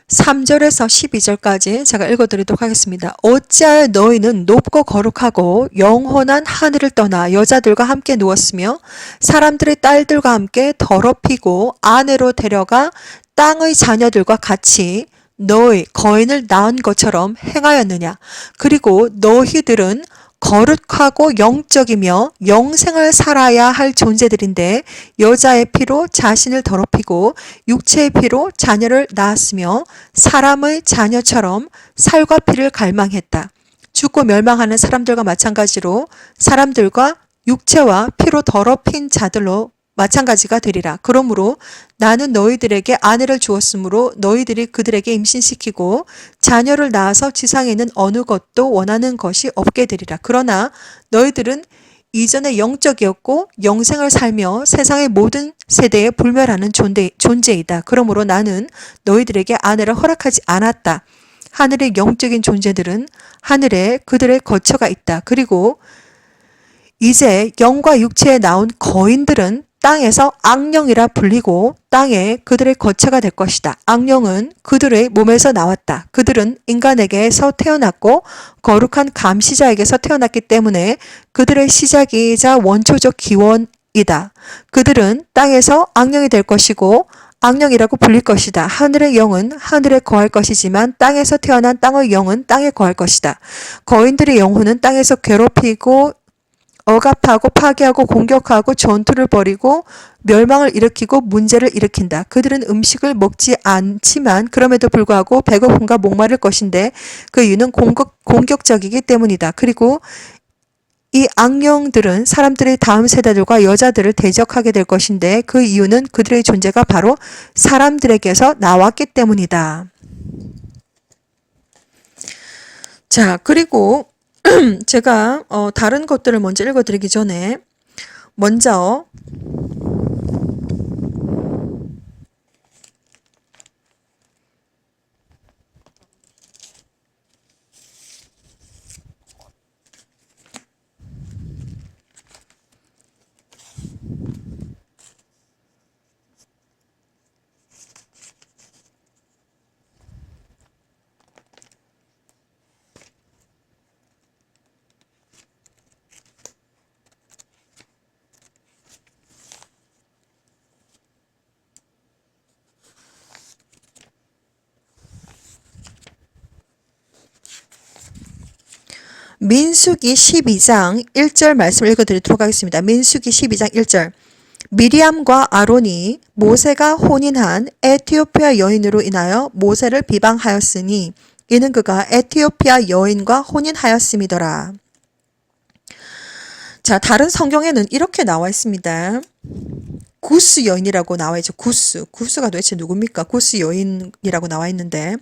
3절에서 12절까지 제가 읽어드리도록 하겠습니다. 어찌하여 너희는 높고 거룩하고 영원한 하늘을 떠나 여자들과 함께 누웠으며 사람들의 딸들과 함께 더럽히고 아내로 데려가 땅의 자녀들과 같이 너희 거인을 낳은 것처럼 행하였느냐. 그리고 너희들은 거룩하고 영적이며 영생을 살아야 할 존재들인데 여자의 피로 자신을 더럽히고 육체의 피로 자녀를 낳았으며 사람의 자녀처럼 살과 피를 갈망했다. 죽고 멸망하는 사람들과 마찬가지로 사람들과 육체와 피로 더럽힌 자들로 마찬가지가 되리라. 그러므로 나는 너희들에게 아내를 주었으므로 너희들이 그들에게 임신시키고 자녀를 낳아서 지상에 있는 어느 것도 원하는 것이 없게 되리라. 그러나 너희들은 이전에 영적이었고 영생을 살며 세상의 모든 세대에 불멸하는 존재이다. 그러므로 나는 너희들에게 아내를 허락하지 않았다. 하늘의 영적인 존재들은 하늘에 그들의 거처가 있다. 그리고 이제 영과 육체에 나온 거인들은 땅에서 악령이라 불리고 땅에 그들의 거처가 될 것이다. 악령은 그들의 몸에서 나왔다. 그들은 인간에게서 태어났고 거룩한 감시자에게서 태어났기 때문에 그들의 시작이자 원초적 기원이다. 그들은 땅에서 악령이 될 것이고 악령이라고 불릴 것이다. 하늘의 영은 하늘에 거할 것이지만 땅에서 태어난 땅의 영은 땅에 거할 것이다. 거인들의 영혼은 땅에서 괴롭히고 억압하고 파괴하고 공격하고 전투를 벌이고 멸망을 일으키고 문제를 일으킨다. 그들은 음식을 먹지 않지만 그럼에도 불구하고 배고픔과 목마를 것인데 그 이유는 공격적이기 때문이다. 그리고 이 악령들은 사람들의 다음 세대들과 여자들을 대적하게 될 것인데 그 이유는 그들의 존재가 바로 사람들에게서 나왔기 때문이다. 자, 그리고 제가 다른 것들을 먼저 읽어드리기 전에 먼저 민수기 12장 1절 말씀을 읽어드리도록 하겠습니다. 민수기 12장 1절 미리암과 아론이 모세가 혼인한 에티오피아 여인으로 인하여 모세를 비방하였으니 이는 그가 에티오피아 여인과 혼인하였음이더라. 자, 다른 성경에는 이렇게 나와 있습니다. 구스 여인이라고 나와 있죠. 구스가 도대체 누굽니까? 구스 여인이라고 나와 있는데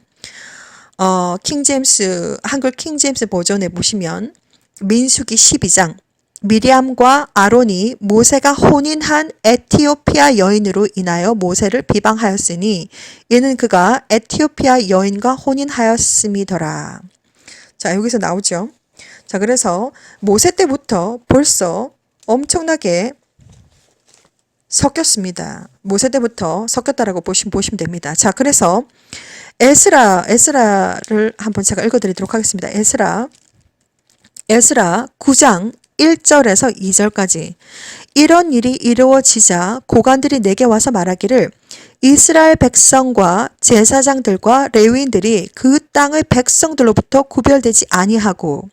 한글 킹제임스 버전에 보시면 민수기 12장 미리암과 아론이 모세가 혼인한 에티오피아 여인으로 인하여 모세를 비방하였으니 이는 그가 에티오피아 여인과 혼인하였음이더라. 자, 여기서 나오죠. 자, 그래서 모세 때부터 벌써 엄청나게 섞였습니다. 모세 때부터 섞였다라고 보시면 됩니다. 자, 그래서 에스라를 한번 제가 읽어드리도록 하겠습니다. 에스라 9장 1절에서 2절까지 이런 일이 이루어지자 고관들이 내게 와서 말하기를 이스라엘 백성과 제사장들과 레위인들이 그 땅의 백성들로부터 구별되지 아니하고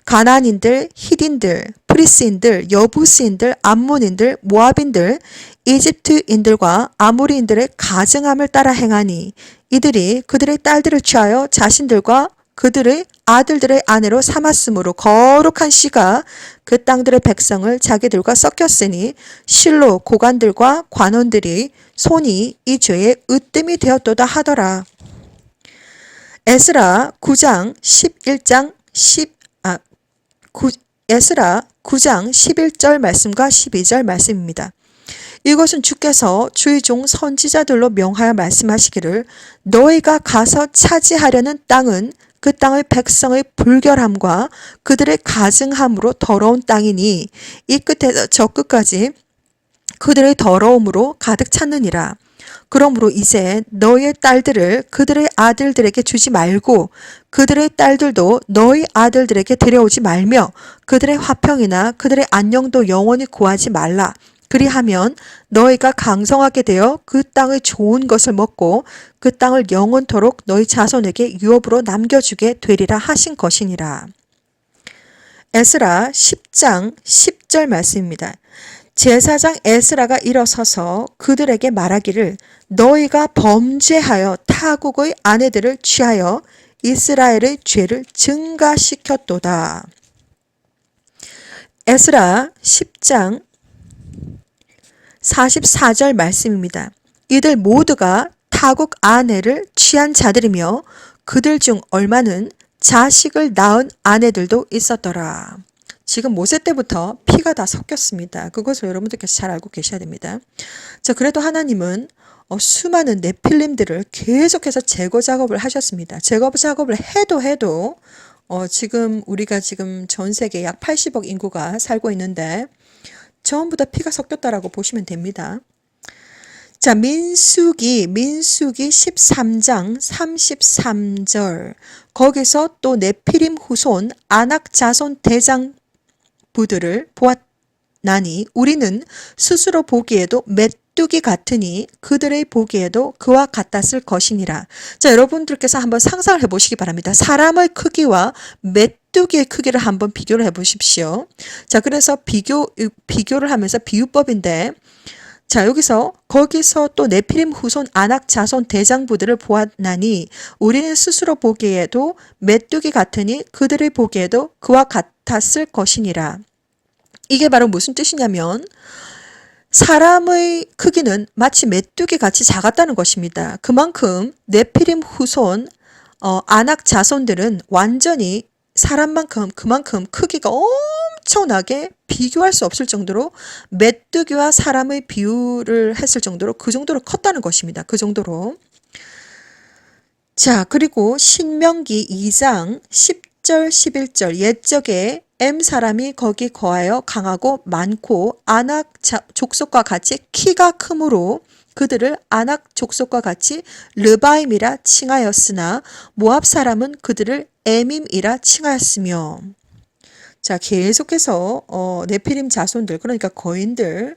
가나안인들, 히딘들, 프리스인들, 여부스인들, 암몬인들, 모압인들, 이집트인들과 아모리인들의 가증함을 따라 행하니 이들이 그들의 딸들을 취하여 자신들과 그들의 아들들의 아내로 삼았으므로 거룩한 씨가 그 땅들의 백성을 자기들과 섞였으니 실로 고관들과 관원들이 손이 이 죄에 으뜸이 되었도다 하더라. 에스라 9장 11절 말씀과 12절 말씀입니다. 이것은 주께서 주의 종 선지자들로 명하여 말씀하시기를 너희가 가서 차지하려는 땅은 그 땅의 백성의 불결함과 그들의 가증함으로 더러운 땅이니 이 끝에서 저 끝까지 그들의 더러움으로 가득 찼느니라. 그러므로 이제 너의 딸들을 그들의 아들들에게 주지 말고 그들의 딸들도 너희 아들들에게 데려오지 말며 그들의 화평이나 그들의 안녕도 영원히 구하지 말라. 그리하면 너희가 강성하게 되어 그 땅의 좋은 것을 먹고 그 땅을 영원토록 너희 자손에게 유업으로 남겨주게 되리라 하신 것이니라. 에스라 10장 10절 말씀입니다. 제사장 에스라가 일어서서 그들에게 말하기를 너희가 범죄하여 타국의 아내들을 취하여 이스라엘의 죄를 증가시켰도다. 에스라 10장 44절 말씀입니다. 이들 모두가 타국 아내를 취한 자들이며 그들 중 얼마는 자식을 낳은 아내들도 있었더라. 지금 모세 때부터 피가 다 섞였습니다. 그것을 여러분들께서 잘 알고 계셔야 됩니다. 자, 그래도 하나님은 수많은 네필림들을 계속해서 제거 작업을 하셨습니다. 제거 작업을 해도 지금 우리가 지금 전 세계 약 80억 인구가 살고 있는데 전부 다 피가 섞였다라고 보시면 됩니다. 자, 민수기 13장 33절. 거기서 또 네피림 후손 아낙 자손 대장부들을 보았나니 우리는 스스로 보기에도 메뚜기 같으니 그들의 보기에도 그와 같았을 것이니라. 자, 여러분들께서 한번 상상을 해보시기 바랍니다. 사람의 크기와 메뚜기의 크기를 한번 비교를 해보십시오. 자, 그래서 비교를 하면서 비유법인데 자, 거기서 또 네피림 후손 아낙 자손 대장부들을 보았나니 우리는 스스로 보기에도 메뚜기 같으니 그들의 보기에도 그와 같았을 것이니라. 이게 바로 무슨 뜻이냐면 사람의 크기는 마치 메뚜기 같이 작았다는 것입니다. 그만큼 네피림 후손 아낙 자손들은 완전히 사람만큼 그만큼 크기가 엄청나게 비교할 수 없을 정도로 메뚜기와 사람의 비유를 했을 정도로 그 정도로 컸다는 것입니다. 그 정도로. 자, 그리고 신명기 2장 10절 11절 옛적에 M 사람이 거기 거하여 강하고 많고 아낙 족속과 같이 키가 크므로 그들을 아낙 족속과 같이 르바임이라 칭하였으나 모압 사람은 그들을 에밈이라 칭하였으며. 자, 계속해서 네피림 자손들 그러니까 거인들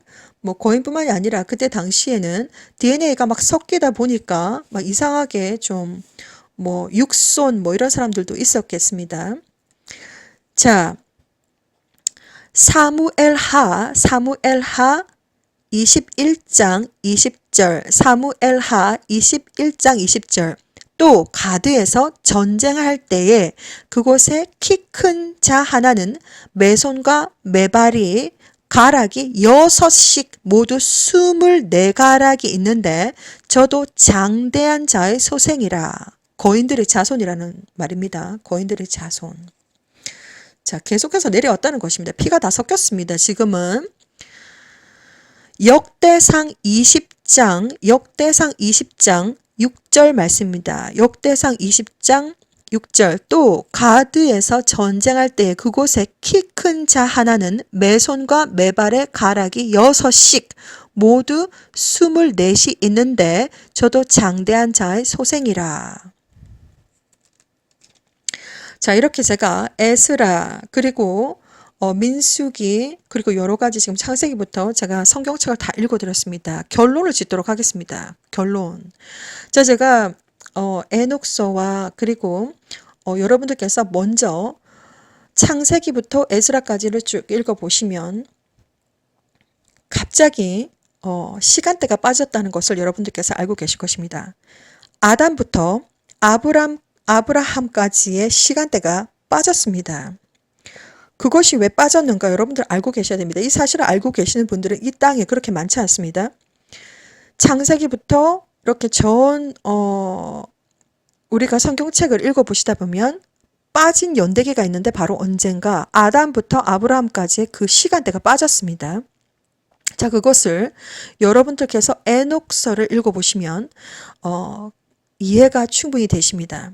거인뿐만이 아니라 그때 당시에는 DNA가 막 섞이다 보니까 막 이상하게 좀 육손 이런 사람들도 있었겠습니다. 자, 사무엘하 21장 20절 사무엘하 21장 20절 또 가드에서 전쟁할 때에 그곳에 키 큰 자 하나는 매손과 매발이 가락이 6씩 모두 24가락이 있는데 저도 장대한 자의 소생이라. 거인들의 자손이라는 말입니다. 거인들의 자손. 자, 계속해서 내려왔다는 것입니다. 피가 다 섞였습니다. 지금은 역대상 20장 6절 말씀입니다. 역대상 20장 6절 또 가드에서 전쟁할 때 그곳에 키 큰 자 하나는 매손과 매발의 가락이 6씩 모두 24이 있는데 저도 장대한 자의 소생이라. 자, 이렇게 제가 에스라 그리고 민수기 그리고 여러 가지 지금 창세기부터 제가 성경책을 다 읽어드렸습니다. 결론을 짓도록 하겠습니다. 결론. 자, 제가 에녹서와 그리고 여러분들께서 먼저 창세기부터 에스라까지를 쭉 읽어보시면 갑자기 시간대가 빠졌다는 것을 여러분들께서 알고 계실 것입니다. 아담부터 아브라함까지의 시간대가 빠졌습니다. 그것이 왜 빠졌는가 여러분들 알고 계셔야 됩니다. 이 사실을 알고 계시는 분들은 이 땅에 그렇게 많지 않습니다. 창세기부터 이렇게 우리가 성경책을 읽어보시다 보면 빠진 연대기가 있는데 바로 언젠가 아담부터 아브라함까지의 그 시간대가 빠졌습니다. 자, 그것을 여러분들께서 에녹서를 읽어보시면 이해가 충분히 되십니다.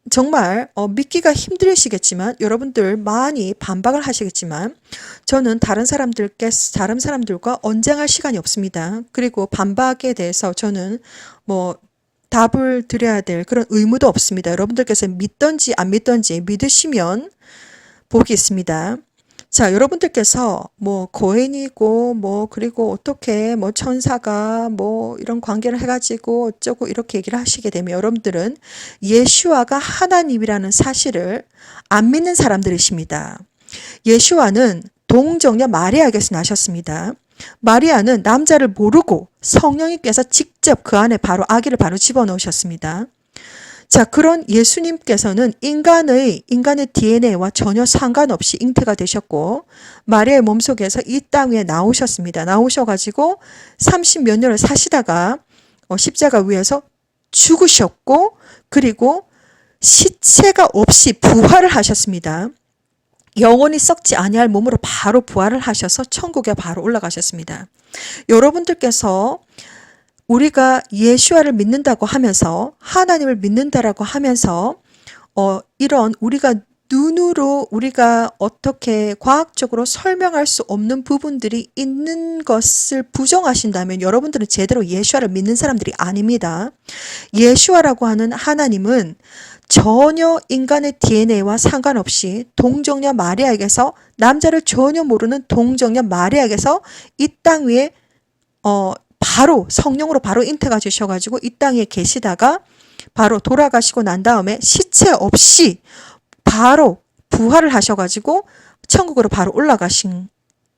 정말 믿기가 힘드시겠지만 여러분들 많이 반박을 하시겠지만 저는 다른 사람들과 언쟁할 시간이 없습니다. 그리고 반박에 대해서 저는 뭐 답을 드려야 될 그런 의무도 없습니다. 여러분들께서 믿든지 안 믿든지 믿으시면 복이 있습니다. 자, 여러분들께서 뭐 거인이고 뭐 그리고 어떻게 뭐 천사가 뭐 이런 관계를 해가지고 어쩌고 이렇게 얘기를 하시게 되면 여러분들은 예수와가 하나님이라는 사실을 안 믿는 사람들이십니다. 예수와는 동정녀 마리아에게서 나셨습니다. 마리아는 남자를 모르고 성령님께서 직접 그 안에 바로 아기를 바로 집어넣으셨습니다. 자, 그런 예수님께서는 인간의 DNA와 전혀 상관없이 잉태가 되셨고 마리아의 몸속에서 이 땅 위에 나오셨습니다. 나오셔가지고 30몇 년을 사시다가 십자가 위에서 죽으셨고 그리고 시체가 없이 부활을 하셨습니다. 영원히 썩지 아니할 몸으로 바로 부활을 하셔서 천국에 바로 올라가셨습니다. 여러분들께서 우리가 예수와를 믿는다고 하면서 하나님을 믿는다라고 하면서 이런 우리가 눈으로 우리가 어떻게 과학적으로 설명할 수 없는 부분들이 있는 것을 부정하신다면 여러분들은 제대로 예수와를 믿는 사람들이 아닙니다. 예수와라고 하는 하나님은 전혀 인간의 DNA와 상관없이 동정녀 마리아에게서 남자를 전혀 모르는 동정녀 마리아에게서 이 땅 위에 바로 성령으로 바로 잉태가 되셔가지고 이 땅에 계시다가 바로 돌아가시고 난 다음에 시체 없이 바로 부활을 하셔가지고 천국으로 바로 올라가신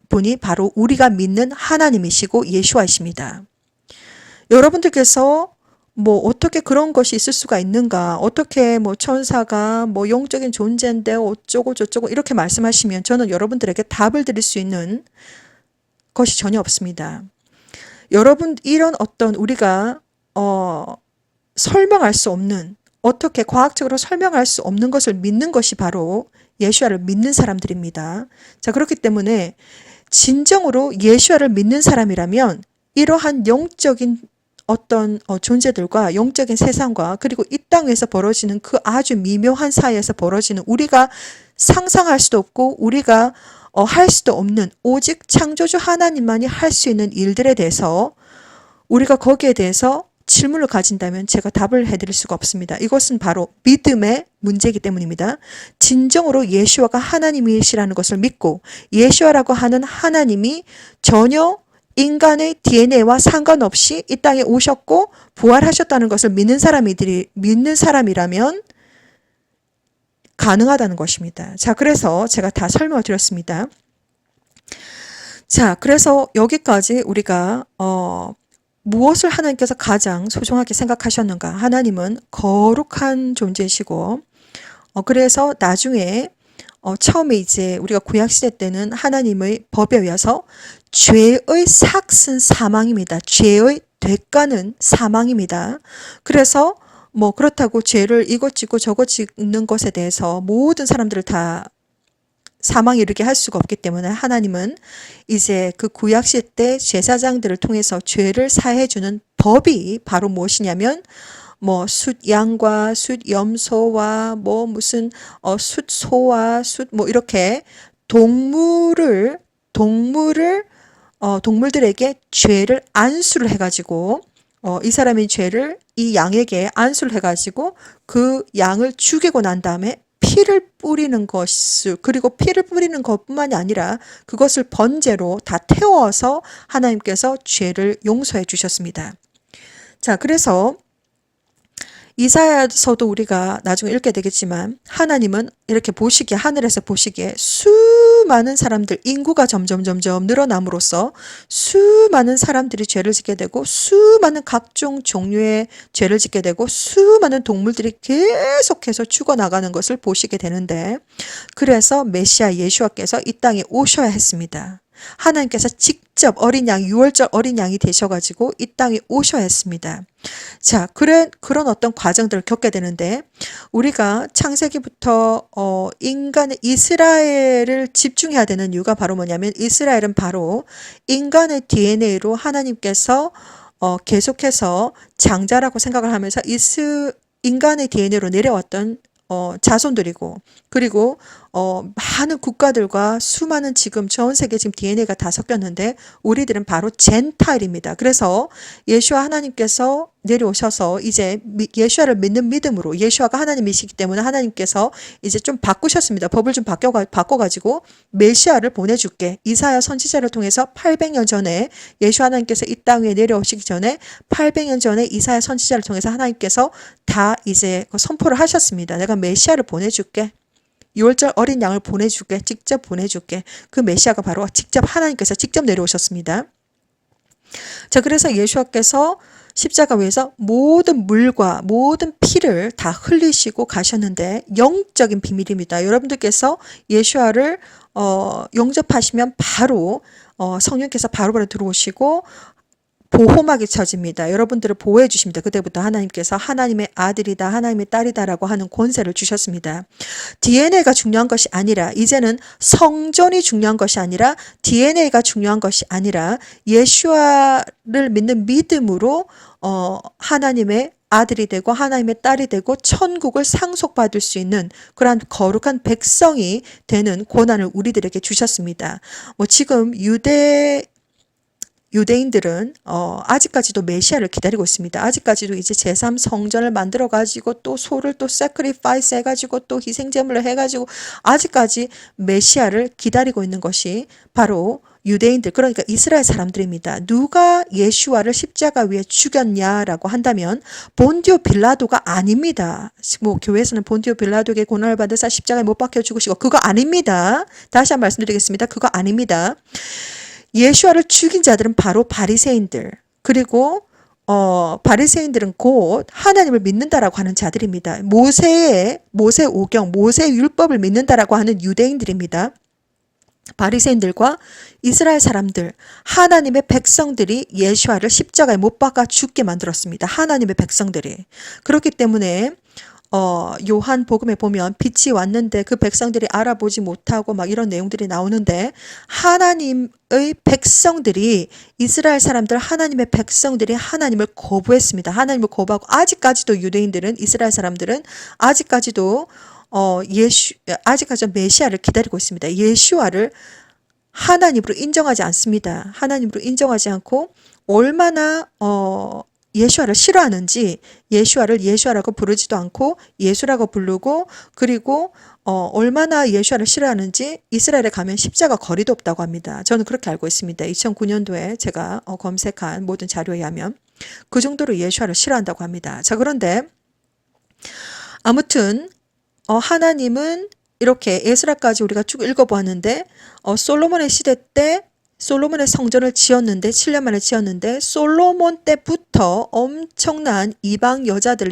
분이 바로 우리가 믿는 하나님이시고 예수와이십니다. 여러분들께서 뭐 어떻게 그런 것이 있을 수가 있는가, 어떻게 뭐 천사가 뭐 영적인 존재인데 어쩌고 저쩌고 이렇게 말씀하시면 저는 여러분들에게 답을 드릴 수 있는 것이 전혀 없습니다. 여러분, 이런 어떤 우리가 설명할 수 없는, 어떻게 과학적으로 설명할 수 없는 것을 믿는 것이 바로 예수와를 믿는 사람들입니다. 자, 그렇기 때문에 진정으로 예수와를 믿는 사람이라면 이러한 영적인 어떤 존재들과 영적인 세상과 그리고 이 땅에서 벌어지는 그 아주 미묘한 사이에서 벌어지는 우리가 상상할 수도 없고 우리가 할 수도 없는 오직 창조주 하나님만이 할 수 있는 일들에 대해서 우리가 거기에 대해서 질문을 가진다면 제가 답을 해드릴 수가 없습니다. 이것은 바로 믿음의 문제이기 때문입니다. 진정으로 예수와가 하나님이시라는 것을 믿고 예수와라고 하는 하나님이 전혀 인간의 DNA와 상관없이 이 땅에 오셨고 부활하셨다는 것을 믿는 사람이라면 가능하다는 것입니다. 자, 그래서 제가 다 설명을 드렸습니다. 자, 그래서 여기까지 우리가 무엇을 하나님께서 가장 소중하게 생각하셨는가? 하나님은 거룩한 존재이시고 그래서 나중에 처음에 이제 우리가 구약시대 때는 하나님의 법에 의해서 죄의 삭은 사망입니다. 죄의 대가는 사망입니다. 그래서 뭐 그렇다고 죄를 이것 짓고 저것 짓는 것에 대해서 모든 사람들을 다 사망에 이르게 할 수가 없기 때문에 하나님은 이제 그 구약시대 때 제사장들을 통해서 죄를 사해주는 법이 바로 무엇이냐면 뭐 숫양과 숫염소와 뭐 무슨 숫소와 뭐 이렇게 동물들에게 죄를 안수를 해가지고 이 사람의 죄를 이 양에게 안수를 해가지고 그 양을 죽이고 난 다음에 피를 뿌리는 것을, 그리고 피를 뿌리는 것뿐만이 아니라 그것을 번제로 다 태워서 하나님께서 죄를 용서해 주셨습니다. 자, 그래서 이사야서도 우리가 나중에 읽게 되겠지만 하나님은 이렇게 보시기에, 하늘에서 보시기에 수많은 사람들, 인구가 점점 늘어남으로써 수많은 사람들이 죄를 짓게 되고 수많은 각종 종류의 죄를 짓게 되고 수많은 동물들이 계속해서 죽어나가는 것을 보시게 되는데, 그래서 메시아 예수와께서 이 땅에 오셔야 했습니다. 하나님께서 직접 어린 양, 유월절 어린 양이 되셔가지고 이 땅에 오셔야 했습니다. 자, 그런 어떤 과정들을 겪게 되는데, 우리가 창세기부터 인간의 이스라엘을 집중해야 되는 이유가 바로 뭐냐면, 이스라엘은 바로 인간의 DNA로 하나님께서 계속해서 장자라고 생각을 하면서 인간의 DNA로 내려왔던 자손들이고, 그리고 많은 국가들과 수많은 지금 전 세계 지금 DNA가 다 섞였는데 우리들은 바로 젠타일입니다. 그래서 예수와 하나님께서 내려오셔서 이제 예수와를 믿는 믿음으로, 예수와가 하나님이시기 때문에 하나님께서 이제 좀 바꾸셨습니다. 법을 좀 바꿔가지고 메시아를 보내줄게. 이사야 선지자를 통해서 800년 전에 예수 하나님께서 이 땅 위에 내려오시기 전에 800년 전에 이사야 선지자를 통해서 하나님께서 다 이제 선포를 하셨습니다. 내가 메시아를 보내줄게. 6월절 어린 양을 보내줄게. 직접 보내줄게. 그 메시아가 바로 직접 하나님께서 직접 내려오셨습니다. 자, 그래서 예수와께서 십자가 위에서 모든 물과 모든 피를 다 흘리시고 가셨는데 영적인 비밀입니다. 여러분들께서 예수와를 영접하시면 바로 성령께서 바로바로 들어오시고 보호막이 쳐집니다. 여러분들을 보호해 주십니다. 그때부터 하나님께서 하나님의 아들이다, 하나님의 딸이다라고 하는 권세를 주셨습니다. DNA가 중요한 것이 아니라, 이제는 성전이 중요한 것이 아니라, DNA가 중요한 것이 아니라 예수와를 믿는 믿음으로 하나님의 아들이 되고 하나님의 딸이 되고 천국을 상속받을 수 있는 그러한 거룩한 백성이 되는 권한을 우리들에게 주셨습니다. 지금 유대인들은 아직까지도 메시아를 기다리고 있습니다. 아직까지도 이제 제3성전을 만들어 가지고 또 소를 또 sacrifice 해가지고 또 희생제물을 해가지고 아직까지 메시아를 기다리고 있는 것이 바로 유대인들, 그러니까 이스라엘 사람들입니다. 누가 예수와를 십자가 위에 죽였냐라고 한다면 본디오 빌라도가 아닙니다. 교회에서는 본디오 빌라도에게 고난을 받으사 십자가에 못 박혀 죽으시고, 그거 아닙니다. 다시 한번 말씀드리겠습니다. 그거 아닙니다. 예수와를 죽인 자들은 바로 바리새인들, 그리고 바리새인들은 곧 하나님을 믿는다라고 하는 자들입니다. 모세 오경, 모세 율법을 믿는다라고 하는 유대인들입니다. 바리새인들과 이스라엘 사람들, 하나님의 백성들이 예수와를 십자가에 못 박아 죽게 만들었습니다. 하나님의 백성들이. 그렇기 때문에 요한 복음에 보면 빛이 왔는데 그 백성들이 알아보지 못하고 막 이런 내용들이 나오는데, 하나님의 백성들이, 이스라엘 사람들, 하나님의 백성들이 하나님을 거부했습니다. 하나님을 거부하고 아직까지도 유대인들은, 이스라엘 사람들은 아직까지도 아직까지도 메시아를 기다리고 있습니다. 예수와를 하나님으로 인정하지 않습니다. 하나님으로 인정하지 않고 얼마나 예수와를 싫어하는지 예수와를 예수와라고 부르지도 않고 예수라고 부르고, 그리고 얼마나 예수와를 싫어하는지 이스라엘에 가면 십자가 거리도 없다고 합니다. 저는 그렇게 알고 있습니다. 2009년도에 제가 검색한 모든 자료에 의하면 그 정도로 예수와를 싫어한다고 합니다. 자, 그런데 아무튼 하나님은 이렇게 에스라까지 우리가 쭉 읽어보았는데, 솔로몬의 시대 때 솔로몬의 성전을 지었는데 7년 만에 지었는데, 솔로몬 때부터 엄청난 이방 여자들을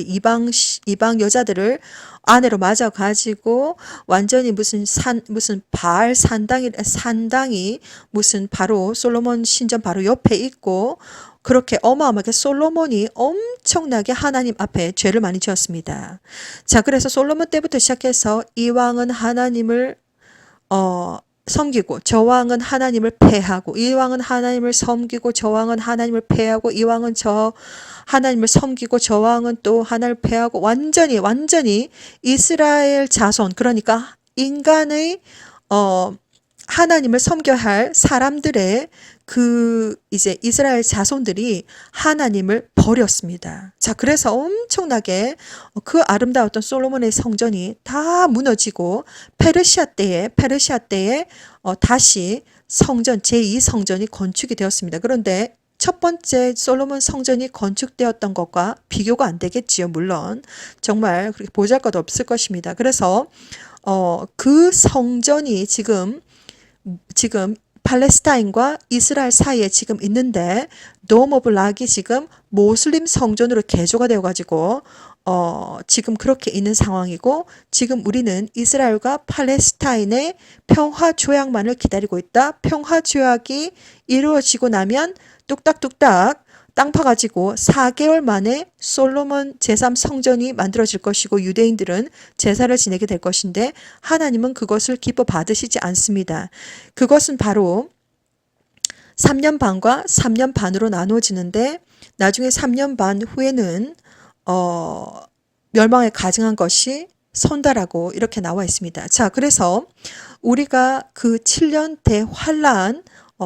아내로 맞아 가지고 완전히 무슨 바알 산당이 무슨 바로 솔로몬 신전 바로 옆에 있고, 그렇게 어마어마하게 솔로몬이 엄청나게 하나님 앞에 죄를 많이 지었습니다. 자, 그래서 솔로몬 때부터 시작해서 이 왕은 하나님을 섬기고, 저 왕은 하나님을 패하고, 이 왕은 하나님을 섬기고, 저 왕은 하나님을 패하고, 이 왕은 저 하나님을 섬기고, 저 왕은 또 하나님을 패하고, 완전히 이스라엘 자손, 그러니까 인간의 하나님을 섬겨야 할 사람들의 이제 이스라엘 자손들이 하나님을 버렸습니다. 자, 그래서 엄청나게 그 아름다웠던 솔로몬의 성전이 다 무너지고, 페르시아 때에 다시 성전, 제2성전이 건축이 되었습니다. 그런데 첫 번째 솔로몬 성전이 건축되었던 것과 비교가 안 되겠지요. 물론 정말 그렇게 보잘것 없을 것입니다. 그래서 그 성전이 지금 팔레스타인과 이스라엘 사이에 지금 있는데, 돔 오브 락이 지금 모슬림 성전으로 개조가 되어가지고 지금 그렇게 있는 상황이고, 지금 우리는 이스라엘과 팔레스타인의 평화 조약만을 기다리고 있다. 평화 조약이 이루어지고 나면 뚝딱뚝딱 땅 파가지고 4개월 만에 솔로몬 제3성전이 만들어질 것이고, 유대인들은 제사를 지내게 될 것인데, 하나님은 그것을 기뻐 받으시지 않습니다. 그것은 바로 3년 반과 3년 반으로 나누어지는데, 나중에 3년 반 후에는 멸망에 가증한 것이 선다라고 이렇게 나와 있습니다. 자, 그래서 우리가 그 7년 대환란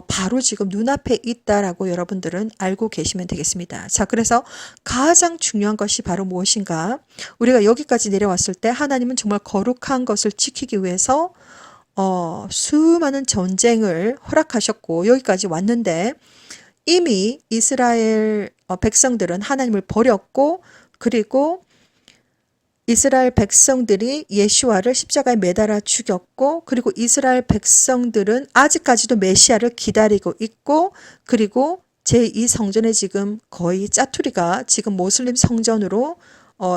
바로 지금 눈앞에 있다라고 여러분들은 알고 계시면 되겠습니다. 자, 그래서 가장 중요한 것이 바로 무엇인가? 우리가 여기까지 내려왔을 때 하나님은 정말 거룩한 것을 지키기 위해서 수많은 전쟁을 허락하셨고 여기까지 왔는데 이미 이스라엘 백성들은 하나님을 버렸고 그리고 이스라엘 백성들이 예수와를 십자가에 매달아 죽였고 그리고 이스라엘 백성들은 아직까지도 메시아를 기다리고 있고 그리고 제2성전에 지금 거의 짜투리가 지금 모슬림 성전으로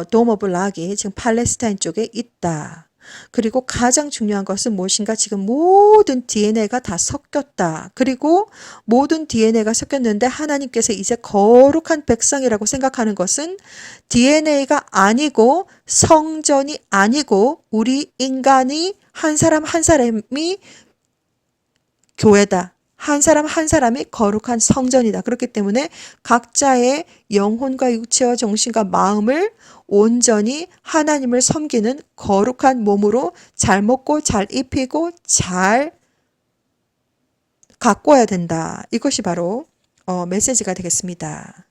돔 오브 락이 지금 팔레스타인 쪽에 있다. 그리고 가장 중요한 것은 무엇인가? 지금 모든 DNA가 다 섞였다. 그리고 모든 DNA가 섞였는데 하나님께서 이제 거룩한 백성이라고 생각하는 것은 DNA가 아니고 성전이 아니고 우리 인간이 한 사람 한 사람이 교회다. 한 사람 한 사람이 거룩한 성전이다. 그렇기 때문에 각자의 영혼과 육체와 정신과 마음을 온전히 하나님을 섬기는 거룩한 몸으로 잘 먹고 잘 입히고 잘 가꿔야 된다. 이것이 바로 메시지가 되겠습니다.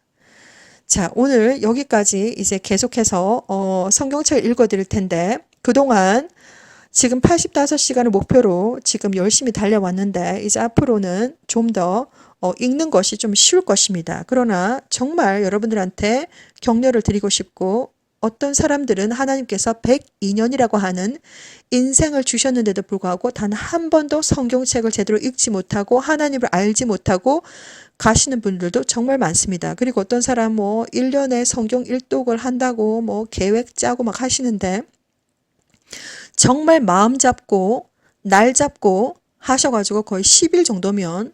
자, 오늘 여기까지 이제 계속해서 성경책을 읽어드릴 텐데 그동안 지금 85시간을 목표로 지금 열심히 달려왔는데 이제 앞으로는 좀 더 읽는 것이 좀 쉬울 것입니다. 그러나 정말 여러분들한테 격려를 드리고 싶고 어떤 사람들은 하나님께서 102년이라고 하는 인생을 주셨는데도 불구하고 단 한 번도 성경책을 제대로 읽지 못하고 하나님을 알지 못하고 가시는 분들도 정말 많습니다. 그리고 어떤 사람 뭐 1년에 성경 일독을 한다고 뭐 계획 짜고 막 하시는데 정말 마음 잡고 날 잡고 하셔가지고 거의 10일 정도면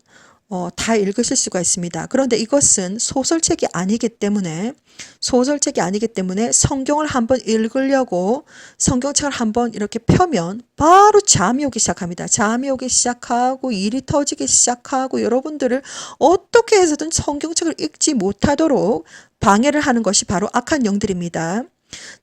다 읽으실 수가 있습니다. 그런데 이것은 소설책이 아니기 때문에 성경을 한번 읽으려고 성경책을 한번 이렇게 펴면 바로 잠이 오기 시작합니다. 잠이 오기 시작하고 일이 터지기 시작하고 여러분들을 어떻게 해서든 성경책을 읽지 못하도록 방해를 하는 것이 바로 악한 영들입니다.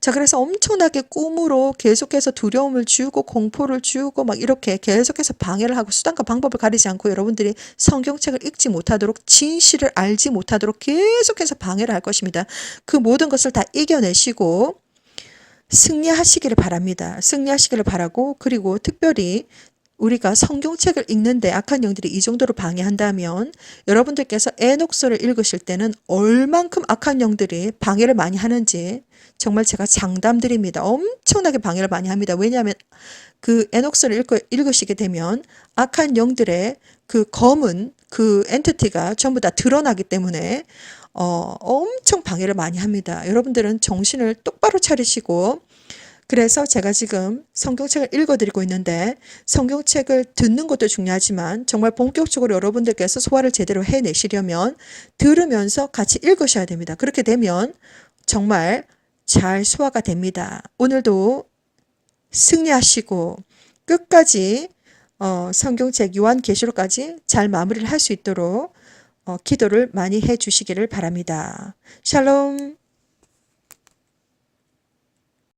자, 그래서 엄청나게 꿈으로 계속해서 두려움을 주고 공포를 주고 막 이렇게 계속해서 방해를 하고 수단과 방법을 가리지 않고 여러분들이 성경책을 읽지 못하도록 진실을 알지 못하도록 계속해서 방해를 할 것입니다. 그 모든 것을 다 이겨내시고 승리하시기를 바랍니다. 승리하시기를 바라고 그리고 특별히 우리가 성경책을 읽는데 악한 영들이 이 정도로 방해한다면 여러분들께서 에녹서를 읽으실 때는 얼만큼 악한 영들이 방해를 많이 하는지 정말 제가 장담드립니다. 엄청나게 방해를 많이 합니다. 왜냐하면 그 에녹서를 읽으시게 되면 악한 영들의 그 검은 그 엔티티가 전부 다 드러나기 때문에 엄청 방해를 많이 합니다. 여러분들은 정신을 똑바로 차리시고 그래서 제가 지금 성경책을 읽어드리고 있는데 성경책을 듣는 것도 중요하지만 정말 본격적으로 여러분들께서 소화를 제대로 해내시려면 들으면서 같이 읽으셔야 됩니다. 그렇게 되면 정말 잘 소화가 됩니다. 오늘도 승리하시고 끝까지 성경책 요한계시록까지 잘 마무리를 할 수 있도록 기도를 많이 해 주시기를 바랍니다. 샬롬.